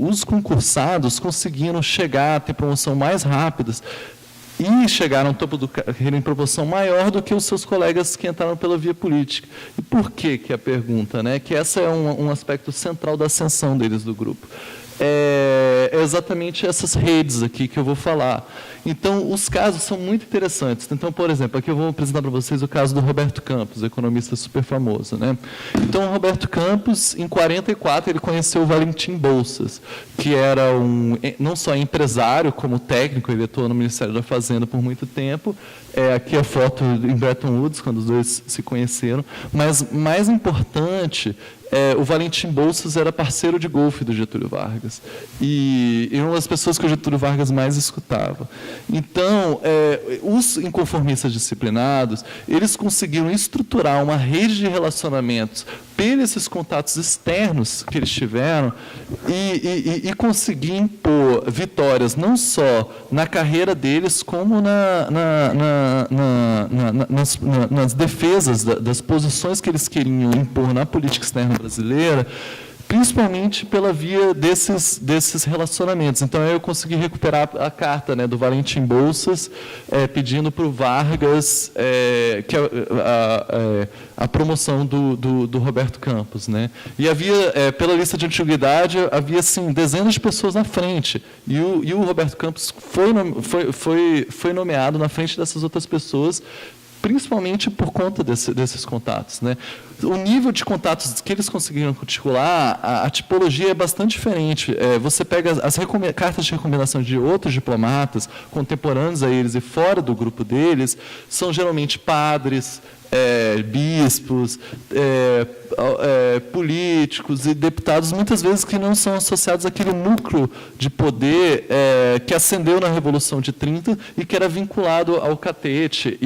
Os concursados conseguiram chegar a ter promoção mais rápidas, e chegaram ao topo da carreira em proporção maior do que os seus colegas que entraram pela via política. E por que a pergunta? Né? Que esse é um aspecto central da ascensão deles do grupo. É exatamente essas redes aqui que eu vou falar. Então, os casos são muito interessantes. Então, por exemplo, aqui eu vou apresentar para vocês o caso do Roberto Campos, economista super famoso, né? Então, o Roberto Campos, em 44, ele conheceu o Valentim Bolsas, que era não só empresário, como técnico, ele atuou no Ministério da Fazenda por muito tempo. Aqui a foto em Bretton Woods, quando os dois se conheceram. Mas, mais importante, o Valentim Bolsas era parceiro de golfe do Getúlio Vargas. E uma das pessoas que o Getúlio Vargas mais escutava. Então, os inconformistas disciplinados, eles conseguiram estruturar uma rede de relacionamentos pelos esses contatos externos que eles tiveram e conseguir impor vitórias não só na carreira deles, como nas defesas das posições que eles queriam impor na política externa brasileira, principalmente pela via desses relacionamentos. Então, eu consegui recuperar a carta, né, do Valentim Bolsas, pedindo para o Vargas a promoção do Roberto Campos. Né? E havia, pela lista de antiguidade, havia assim, dezenas de pessoas na frente. E o Roberto Campos foi nomeado na frente dessas outras pessoas, principalmente por conta desses contatos, né? O nível de contatos que eles conseguiram articular, a tipologia é bastante diferente. Você pega as cartas de recomendação de outros diplomatas, contemporâneos a eles e fora do grupo deles, são geralmente padres, bispos, políticos e deputados, muitas vezes que não são associados àquele núcleo de poder que ascendeu na Revolução de 30 e que era vinculado ao catete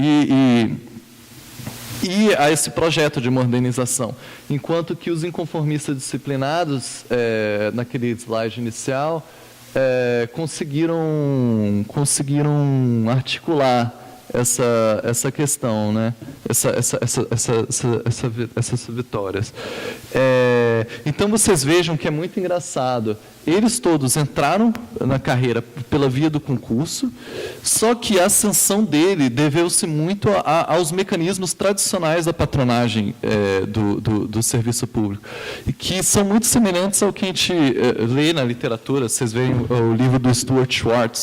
e a esse projeto de modernização. Enquanto que os inconformistas disciplinados, naquele slide inicial, conseguiram articular essa questão, né? Essas vitórias. Então, vocês vejam que é muito engraçado. Eles todos entraram na carreira pela via do concurso, só que a ascensão dele deveu-se muito aos mecanismos tradicionais da patronagem do serviço público, e que são muito semelhantes ao que a gente lê na literatura. Vocês veem o livro do Stuart Schwartz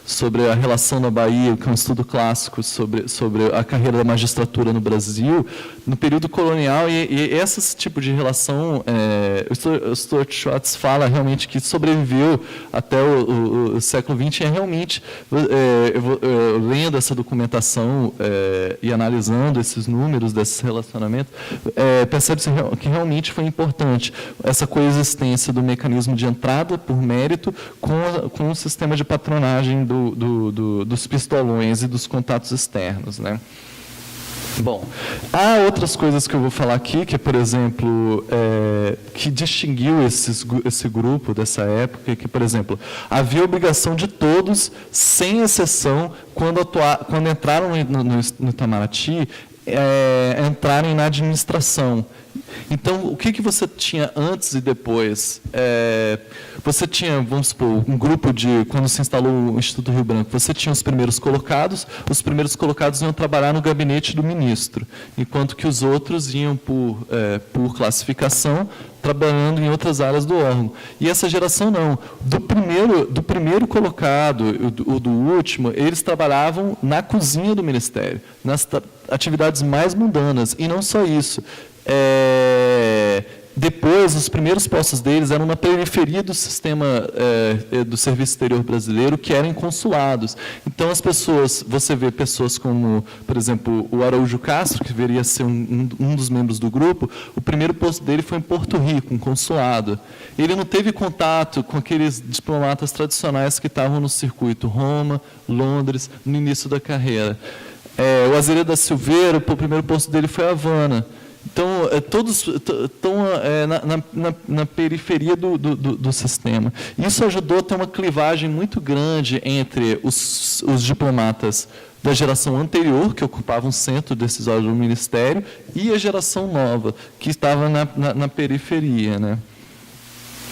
sobre a relação na Bahia, que é um estudo clássico sobre a carreira da magistratura no Brasil, no período colonial, e esse tipo de relação, o Stuart Schwartz fala realmente que sobreviveu até o século XX, é realmente, lendo essa documentação e analisando esses números desses relacionamentos, percebe-se que realmente foi importante essa coexistência do mecanismo de entrada por mérito com o sistema de patronagem dos pistolões e dos contatos externos, né? Bom, há outras coisas que eu vou falar aqui, que, por exemplo, que distinguiu esse grupo dessa época, que, por exemplo, havia obrigação de todos, sem exceção, quando entraram no Itamaraty, entrarem na administração. Então, o que você tinha antes e depois? Você tinha, vamos supor, um grupo quando se instalou o Instituto Rio Branco, você tinha os primeiros colocados iam trabalhar no gabinete do ministro, enquanto que os outros iam por classificação, trabalhando em outras áreas do órgão. E essa geração não. Do primeiro colocado ou do último, eles trabalhavam na cozinha do ministério, nas atividades mais mundanas. E não só isso. Depois, os primeiros postos deles eram na periferia do sistema do serviço exterior brasileiro, que eram em consulados. Então, as pessoas, você vê pessoas como, por exemplo, o Araújo Castro, que viria a ser um dos membros do grupo, o primeiro posto dele foi em Porto Rico, um consulado. Ele não teve contato com aqueles diplomatas tradicionais que estavam no circuito Roma, Londres, no início da carreira. O Azeredo da Silveira, o primeiro posto dele foi Havana. Então, todos estão na periferia do sistema. Isso ajudou a ter uma clivagem muito grande entre os diplomatas da geração anterior, que ocupavam o centro decisório do Ministério, e a geração nova, que estava na periferia, né?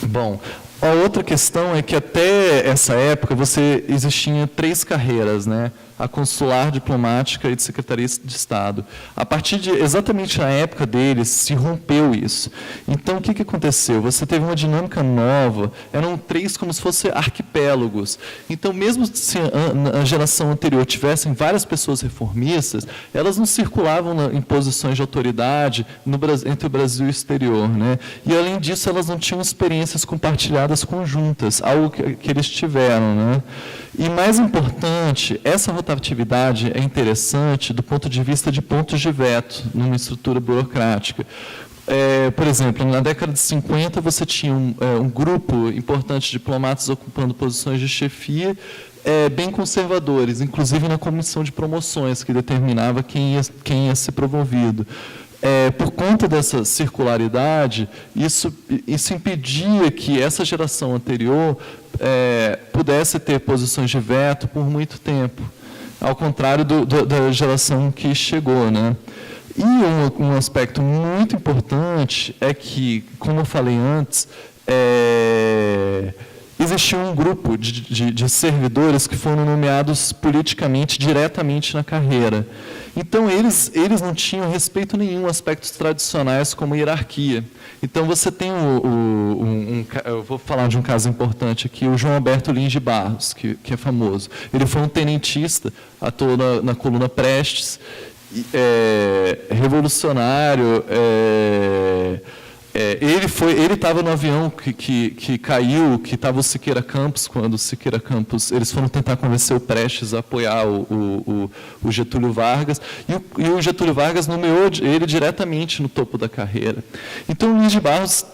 Bom, a outra questão é que até essa época existiam 3 carreiras, né? A consular, diplomática e de secretaria de Estado. A partir exatamente na época deles, se rompeu isso. Então, o que aconteceu? Você teve uma dinâmica nova, eram 3 como se fossem arquipélagos. Então, mesmo se a geração anterior tivessem várias pessoas reformistas, elas não circulavam em posições de autoridade entre o Brasil e o exterior, né? E, além disso, elas não tinham experiências compartilhadas conjuntas, algo que eles tiveram, né? E, mais importante, essa rotatividade é interessante do ponto de vista de pontos de veto numa estrutura burocrática. Por exemplo, na década de 50, você tinha um grupo importante de diplomatas ocupando posições de chefia, bem conservadores, inclusive na comissão de promoções, que determinava quem ia ser promovido. Por conta dessa circularidade, isso impedia que essa geração anterior pudesse ter posições de veto por muito tempo, ao contrário da geração que chegou, né? E um aspecto muito importante é que, como eu falei antes, existia um grupo de servidores que foram nomeados politicamente diretamente na carreira. Então, eles não tinham respeito nenhum a aspectos tradicionais como hierarquia. Então, você tem eu vou falar de um caso importante aqui, o João Alberto Lins de Barros, que é famoso. Ele foi um tenentista, atuou na coluna Prestes, revolucionário. Ele estava no avião que caiu, que estava o Siqueira Campos, quando o Siqueira Campos, eles foram tentar convencer o Prestes a apoiar o Getúlio Vargas, e o Getúlio Vargas nomeou ele diretamente no topo da carreira. Então, o Lins de Barros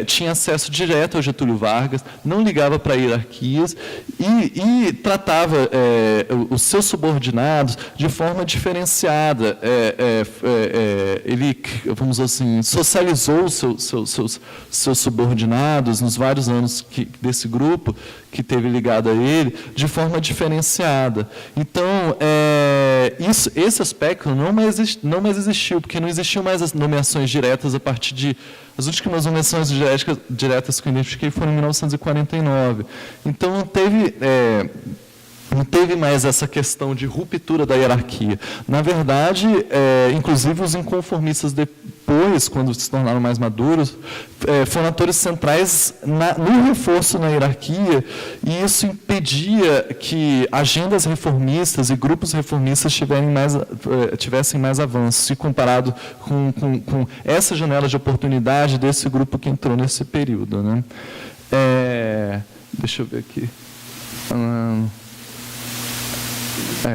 tinha acesso direto ao Getúlio Vargas, não ligava para hierarquias e tratava os seus subordinados de forma diferenciada. Ele, vamos dizer assim, socializou seus subordinados nos vários anos desse grupo que teve ligado a ele, de forma diferenciada. Então, esse aspecto não mais existiu, porque não existiam mais as nomeações diretas a partir de... As últimas nomeações diretas que eu identifiquei foram em 1949. Então, não teve mais essa questão de ruptura da hierarquia. Na verdade, inclusive os inconformistas depois, quando se tornaram mais maduros, foram atores centrais no reforço na hierarquia, e isso impedia que agendas reformistas e grupos reformistas tivessem mais avanço, se comparado com essa janela de oportunidade desse grupo que entrou nesse período, né? Deixa eu ver aqui.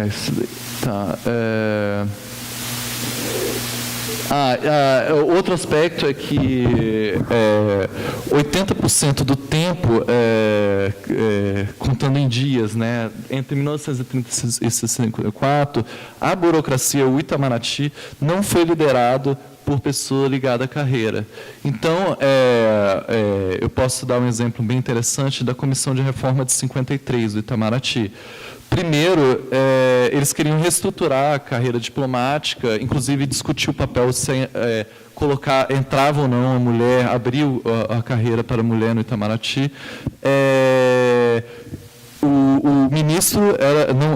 Isso daí. Tá. Outro aspecto é que 80% do tempo, contando em dias, né, entre 1930 e 64, a burocracia, o Itamaraty, não foi liderado por pessoa ligada à carreira. Então, eu posso dar um exemplo bem interessante da Comissão de Reforma de 53, do Itamaraty. Primeiro, eles queriam reestruturar a carreira diplomática, inclusive discutir o papel se entrava ou não a mulher, abriu a carreira para a mulher no Itamaraty. O ministro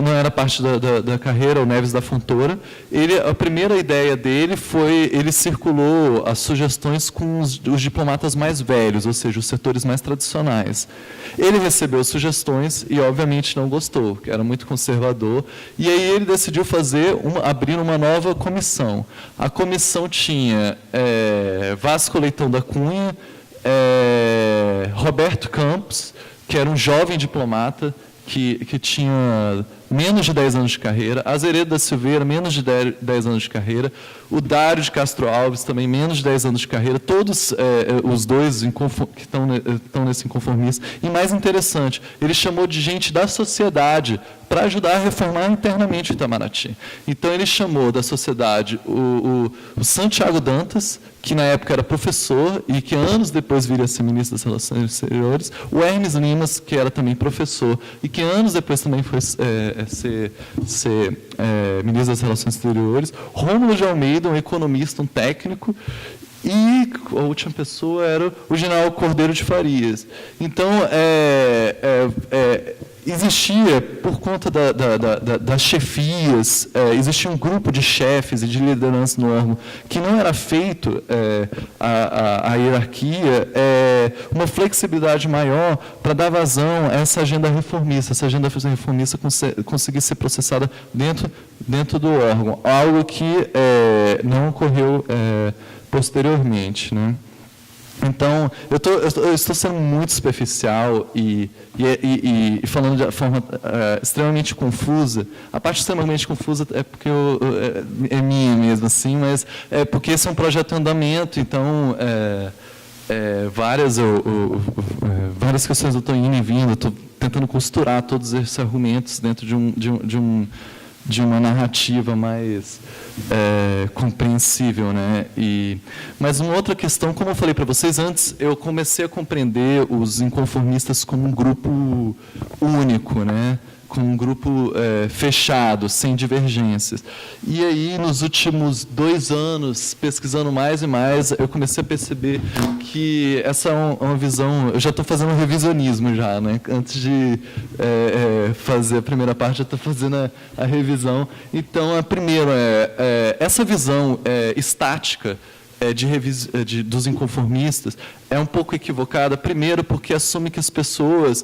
não era parte da carreira, o Neves da Fontoura. A primeira ideia dele foi, ele circulou as sugestões com os diplomatas mais velhos, ou seja, os setores mais tradicionais. Ele recebeu sugestões e, obviamente, não gostou, que era muito conservador, e aí ele decidiu abrir uma nova comissão. A comissão tinha Vasco Leitão da Cunha, Roberto Campos, que era um jovem diplomata que tinha menos de 10 anos de carreira, Azeredo da Silveira, menos de 10 anos de carreira, o Dário de Castro Alves, também menos de 10 anos de carreira, todos os dois que estão nesse inconformismo. E mais interessante, ele chamou de gente da sociedade para ajudar a reformar internamente o Itamaraty. Então, ele chamou da sociedade o Santiago Dantas, que na época era professor e que anos depois viria a ser ministro das Relações Exteriores, o Hermes Limas, que era também professor e que anos depois também foi ser ministro das Relações Exteriores, Rômulo de Almeida, um economista, um técnico, e a última pessoa era o general Cordeiro de Farias. Então, existia, por conta das chefias, existia um grupo de chefes e de liderança no órgão que não era feito a hierarquia, uma flexibilidade maior para dar vazão a essa agenda reformista, conseguir ser processada dentro do órgão, algo que não ocorreu posteriormente, né? Então, eu estou sendo muito superficial e falando de forma extremamente confusa. A parte extremamente confusa é porque é minha mesmo, assim, mas é porque esse é um projeto em andamento, então várias questões eu estou indo e vindo, estou tentando costurar todos esses argumentos dentro de uma narrativa mais compreensível, né? Mas uma outra questão, como eu falei para vocês antes, eu comecei a compreender os inconformistas como um grupo único, né? com um grupo fechado, sem divergências. E aí, nos últimos 2 anos, pesquisando mais e mais, eu comecei a perceber que essa é uma visão... Eu já estou fazendo um revisionismo já, né? Antes de fazer a primeira parte, já estou fazendo a revisão. Então, a primeira essa visão estática dos inconformistas é um pouco equivocada, primeiro porque assume que as pessoas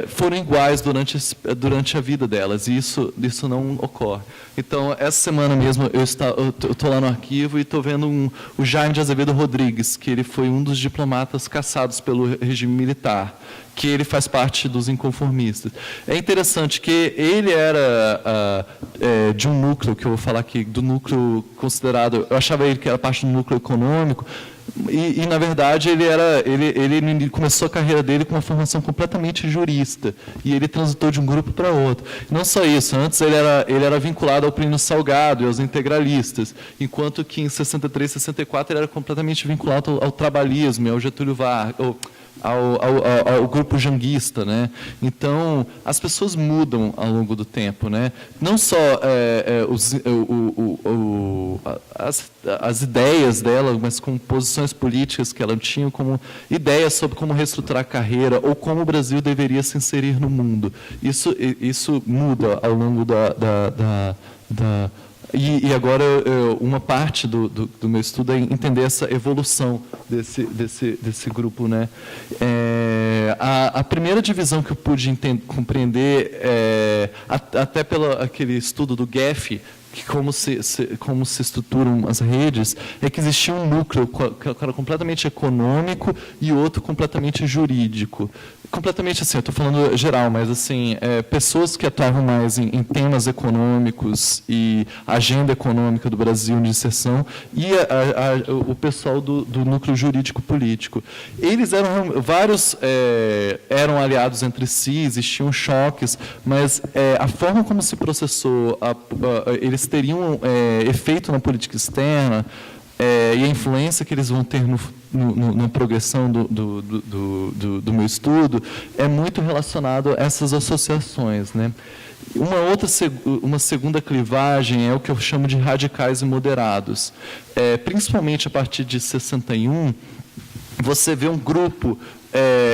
foram iguais durante a vida delas, e isso não ocorre. Então, essa semana mesmo, eu estou lá no arquivo e estou vendo o Jaime de Azevedo Rodrigues, que ele foi um dos diplomatas caçados pelo regime militar, que ele faz parte dos inconformistas. É interessante que ele era de um núcleo, que eu vou falar aqui, do núcleo considerado, eu achava ele que era parte do núcleo econômico, e na verdade, ele começou a carreira dele com uma formação completamente jurista, e ele transitou de um grupo para outro. Não só isso, antes ele era vinculado ao Plínio Salgado e aos integralistas, enquanto que em 63, 64 ele era completamente vinculado ao trabalhismo, ao Getúlio Vargas, ao grupo janguista, né? Então, as pessoas mudam ao longo do tempo, né? Não só as ideias dela, mas com posições políticas que ela tinha, como ideias sobre como reestruturar a carreira ou como o Brasil deveria se inserir no mundo. Isso muda ao longo E agora, uma parte do meu estudo é entender essa evolução desse grupo, né? A primeira divisão que eu pude compreender, até pelo aquele estudo do Geff, que como se estruturam as redes, é que existia um núcleo que era completamente econômico e outro completamente jurídico. Completamente assim, eu estou falando geral, mas assim, pessoas que atuavam mais em temas econômicos e agenda econômica do Brasil de inserção, e o pessoal do núcleo jurídico-político. Eles eram aliados entre si, existiam choques, mas a forma como se processou, eles teriam efeito na política externa, e a influência que eles vão ter na progressão do meu estudo é muito relacionado a essas associações, né? Uma segunda clivagem é o que eu chamo de radicais e moderados. Principalmente a partir de 61, você vê um grupo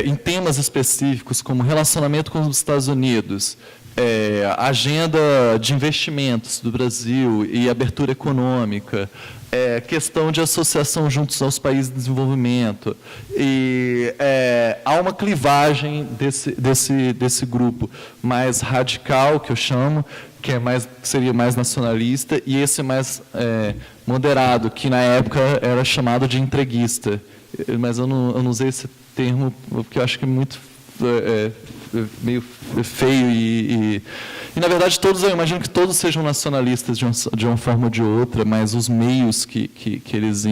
em temas específicos, como relacionamento com os Estados Unidos, agenda de investimentos do Brasil e abertura econômica, questão de associação juntos aos países de desenvolvimento. E há uma clivagem desse grupo mais radical, que eu chamo, que seria mais nacionalista, e esse mais moderado, que na época era chamado de entreguista. Mas eu não usei esse termo, porque eu acho que é muito meio feio e na verdade eu imagino que todos sejam nacionalistas de uma forma ou de outra, mas os meios que eles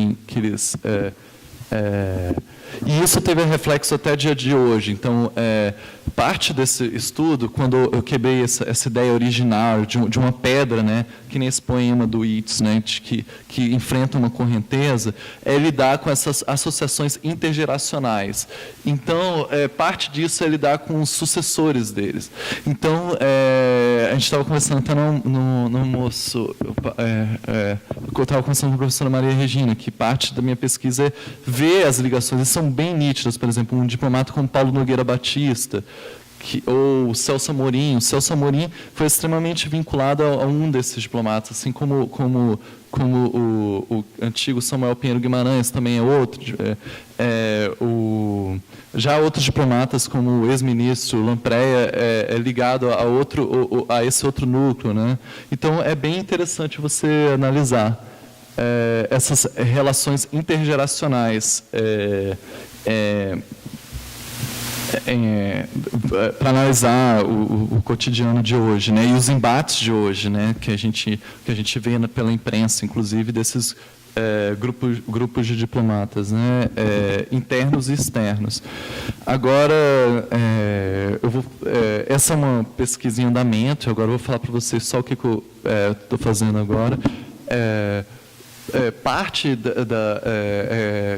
e isso teve reflexo até dia de hoje. Então, parte desse estudo, quando eu quebrei essa ideia original de uma pedra, né, que nem esse poema do Yeats, né, que enfrenta uma correnteza, é lidar com essas associações intergeracionais. Então, parte disso é lidar com os sucessores deles. Então, a gente estava conversando até no almoço, eu estava conversando com a professora Maria Regina, que parte da minha pesquisa é ver as ligações, e são bem nítidas. Por exemplo, um diplomata como Paulo Nogueira Batista, ou Celso Amorim. O Celso Amorim foi extremamente vinculado a um desses diplomatas, assim como o antigo Samuel Pinheiro Guimarães também é outro. Já outros diplomatas, como o ex-ministro Lampreia, é ligado a esse outro núcleo, né? Então, é bem interessante você analisar essas relações intergeracionais para analisar o cotidiano de hoje, né, e os embates de hoje, né, que a gente vê pela imprensa, inclusive desses grupos de diplomatas, né, internos e externos. Agora, essa é uma pesquisa em andamento. Agora eu vou falar para vocês só o que eu estou fazendo agora. Parte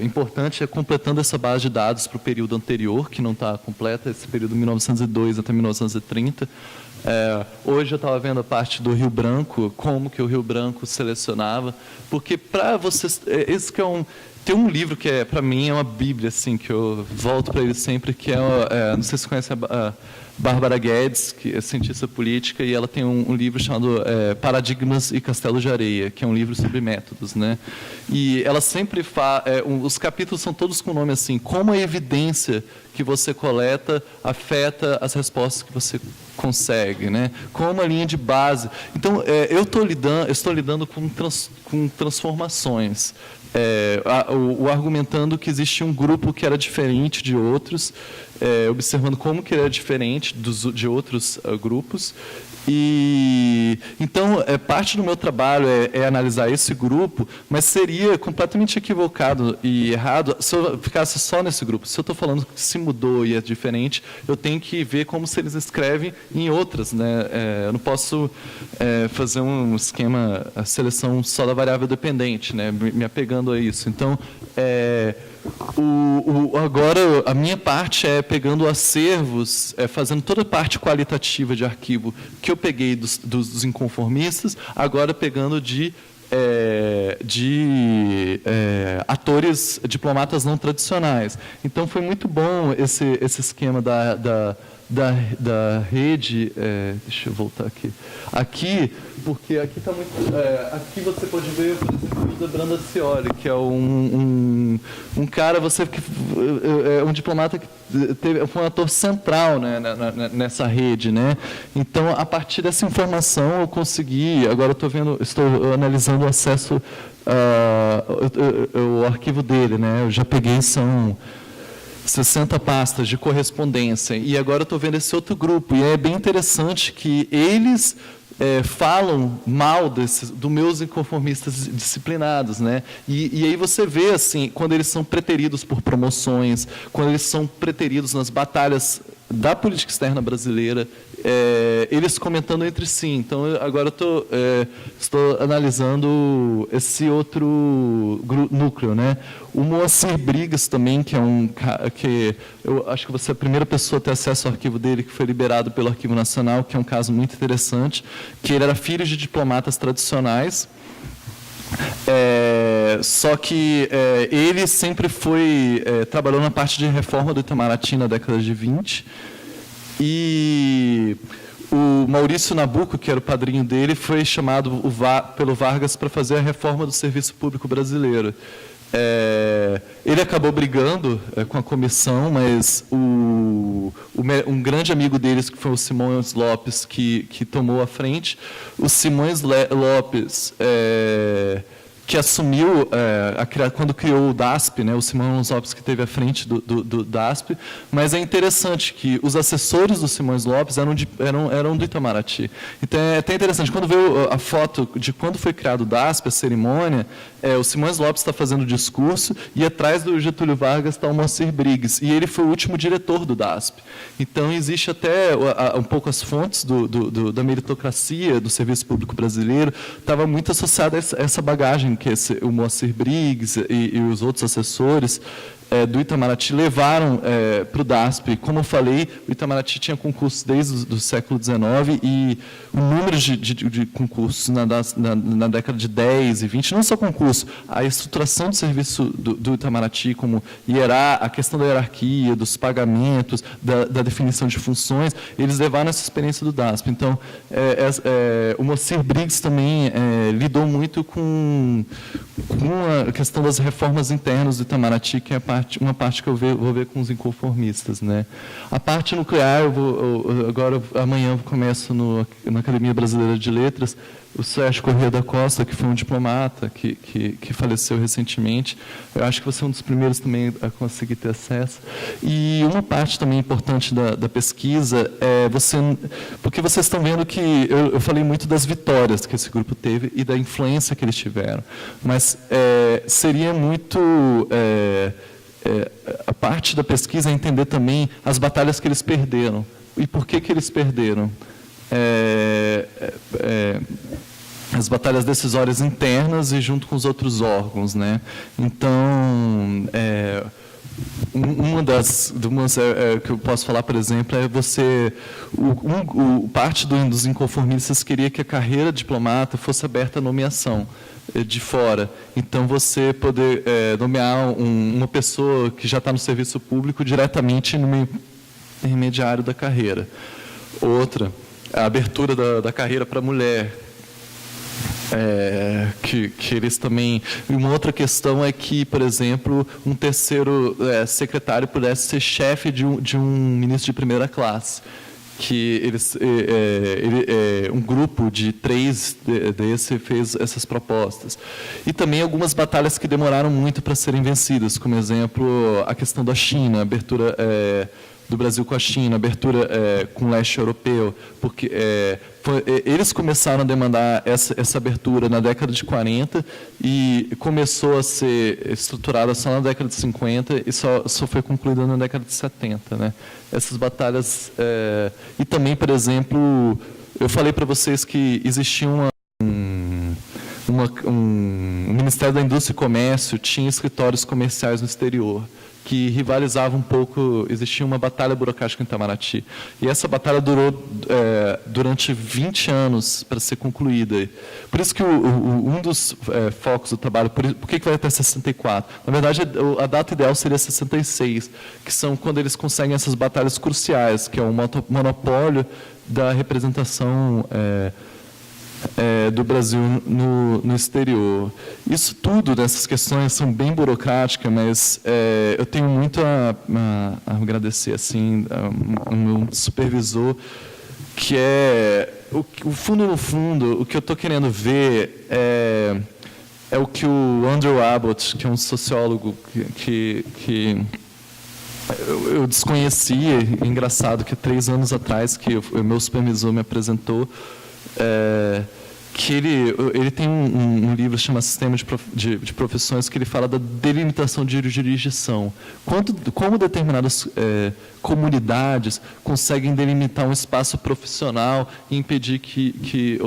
importante é completando essa base de dados para o período anterior, que não está completa, esse período de 1902 até 1930. Hoje eu estava vendo a parte do Rio Branco, como que o Rio Branco selecionava, porque para vocês, esse que tem um livro que para mim é uma bíblia, assim, que eu volto para ele sempre, que não sei se você conhece a Bárbara Guedes, que é cientista política, e ela tem um livro chamado Paradigmas e Castelo de Areia, que é um livro sobre métodos, né? E ela sempre fala, os capítulos são todos com o nome assim, como a evidência que você coleta afeta as respostas que você consegue, né? Como uma linha de base. Então, eu estou lidando com transformações. Argumentando que existia um grupo que era diferente de outros, observando como que ele era diferente de outros grupos. E então parte do meu trabalho é analisar esse grupo, mas seria completamente equivocado e errado se eu ficasse só nesse grupo. Se eu estou falando que se mudou e é diferente, eu tenho que ver como se eles escrevem em outras, né? Eu não posso fazer um esquema, a seleção só da variável dependente, né? Me apegando a isso. Então, agora a minha parte é pegando acervos, fazendo toda a parte qualitativa de arquivo que eu peguei dos inconformistas, agora pegando de atores, diplomatas não tradicionais. Então foi muito bom esse esquema da rede. Deixa eu voltar aqui, porque aqui está muito. Aqui você pode ver, por exemplo, o Branda Scioli, que é um cara, um diplomata que foi um ator central, né, nessa rede, né? Então, a partir dessa informação, eu consegui. Agora estou analisando o acesso ao arquivo dele, né? Eu já peguei, são 60 pastas de correspondência, e agora eu estou vendo esse outro grupo, e é bem interessante que eles falam mal dos meus inconformistas disciplinados, né? E aí você vê, assim, quando eles são preteridos por promoções, quando eles são preteridos nas batalhas da política externa brasileira, eles comentando entre si. Então, agora eu estou analisando esse outro núcleo, né? O Moacir Briggs também, que é que eu acho que você é a primeira pessoa a ter acesso ao arquivo dele, que foi liberado pelo Arquivo Nacional, que é um caso muito interessante, que ele era filho de diplomatas tradicionais, só que ele sempre trabalhou na parte de reforma do Itamaraty na década de 20, e o Maurício Nabuco, que era o padrinho dele, foi chamado pelo Vargas para fazer a reforma do serviço público brasileiro. Ele acabou brigando com a comissão, mas um grande amigo deles, que foi o Simões Lopes, que tomou a frente. O Simões Lopes, que assumiu, quando criou o DASP, né, o Simões Lopes que teve à frente do DASP, mas é interessante que os assessores do Simões Lopes eram do Itamaraty. Então, é até interessante, quando vê a foto de quando foi criado o DASP, a cerimônia, o Simões Lopes está fazendo o discurso, e atrás do Getúlio Vargas está o Moacir Briggs, e ele foi o último diretor do DASP. Então, existe até um pouco as fontes da meritocracia do serviço público brasileiro, estava muito associada a essa bagagem que o Moacir Briggs e os outros assessores do Itamaraty levaram para o DASP. Como eu falei, o Itamaraty tinha concursos desde o século XIX, e o número de concursos na década de 10 e 20, não só concurso, a estruturação do serviço do Itamaraty, como a questão da hierarquia, dos pagamentos, da definição de funções, eles levaram essa experiência do DASP. Então, o Moacir Briggs também lidou muito com a questão das reformas internas do Itamaraty, que é uma parte que eu vou ver com os inconformistas, né? A parte nuclear, amanhã eu começo na Academia Brasileira de Letras, o Sérgio Corrêa da Costa, que foi um diplomata que faleceu recentemente. Eu acho que você é um dos primeiros também a conseguir ter acesso. E uma parte também importante da pesquisa porque vocês estão vendo que eu falei muito das vitórias que esse grupo teve e da influência que eles tiveram, mas seria muito a parte da pesquisa é entender também as batalhas que eles perderam e por que eles perderam. As batalhas decisórias internas e junto com os outros órgãos, né? Então, uma das que eu posso falar, por exemplo, é parte dos inconformistas queria que a carreira de diplomata fosse aberta à nomeação de fora. Então, você poder nomear uma pessoa que já está no serviço público diretamente no intermediário da carreira. Outra, a abertura da carreira para a mulher. Que eles também... Uma outra questão é que, por exemplo, um terceiro secretário pudesse ser chefe de um ministro de primeira classe. Que um grupo de 3 desse fez essas propostas. E também algumas batalhas que demoraram muito para serem vencidas, como exemplo, a questão da China, a abertura do Brasil com a China, abertura com o leste europeu, porque eles começaram a demandar essa abertura na década de 40 e começou a ser estruturada só na década de 50 e só foi concluída na década de 70. Né? Essas batalhas... e também, por exemplo, eu falei para vocês que existia o Ministério da Indústria e Comércio tinha escritórios comerciais no exterior, que rivalizavam um pouco, existia uma batalha burocrática em Itamaraty. E essa batalha durou durante 20 anos para ser concluída. Por isso que um dos focos do trabalho, por que vai até 64? Na verdade, a data ideal seria 66, que são quando eles conseguem essas batalhas cruciais, que é o monopólio da representação do Brasil no exterior. Isso tudo, dessas questões, são bem burocráticas, mas eu tenho muito a agradecer assim, ao meu supervisor, que no fundo, o que eu estou querendo ver é o que o Andrew Abbott, que é um sociólogo que eu desconhecia, é engraçado que 3 anos atrás, que o meu supervisor me apresentou, que ele tem um livro que chama Sistema de Profissões, que ele fala da delimitação de jurisdição. Como determinadas comunidades conseguem delimitar um espaço profissional e impedir que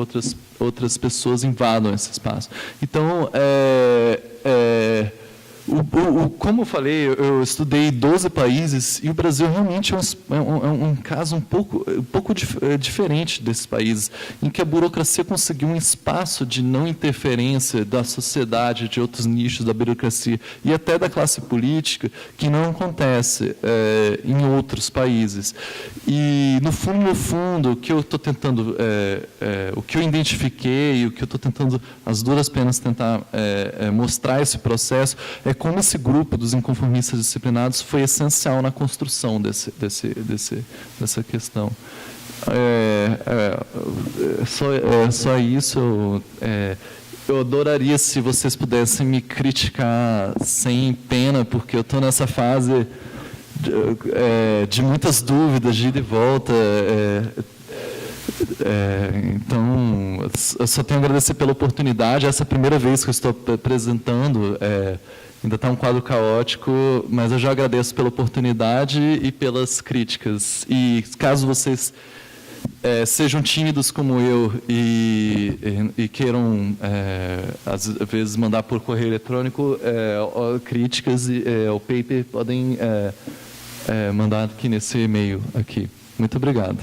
outras pessoas invadam esse espaço. Então, como eu falei, eu estudei 12 países e o Brasil realmente é um caso um pouco diferente desses países, em que a burocracia conseguiu um espaço de não interferência da sociedade, de outros nichos da burocracia e até da classe política, que não acontece em outros países. E, no fundo, o que eu estou tentando, o que eu identifiquei, o que eu estou tentando, às duras penas, tentar mostrar esse processo, é como esse grupo dos inconformistas disciplinados foi essencial na construção dessa questão. Só isso. Eu adoraria se vocês pudessem me criticar sem pena, porque eu estou nessa fase de muitas dúvidas, de ida e volta. Então, eu só tenho a agradecer pela oportunidade. Essa é a primeira vez que eu estou apresentando. Ainda está um quadro caótico, mas eu já agradeço pela oportunidade e pelas críticas. E caso vocês sejam tímidos como eu e queiram, às vezes, mandar por correio eletrônico críticas ao paper, podem mandar aqui nesse e-mail aqui. Muito obrigado.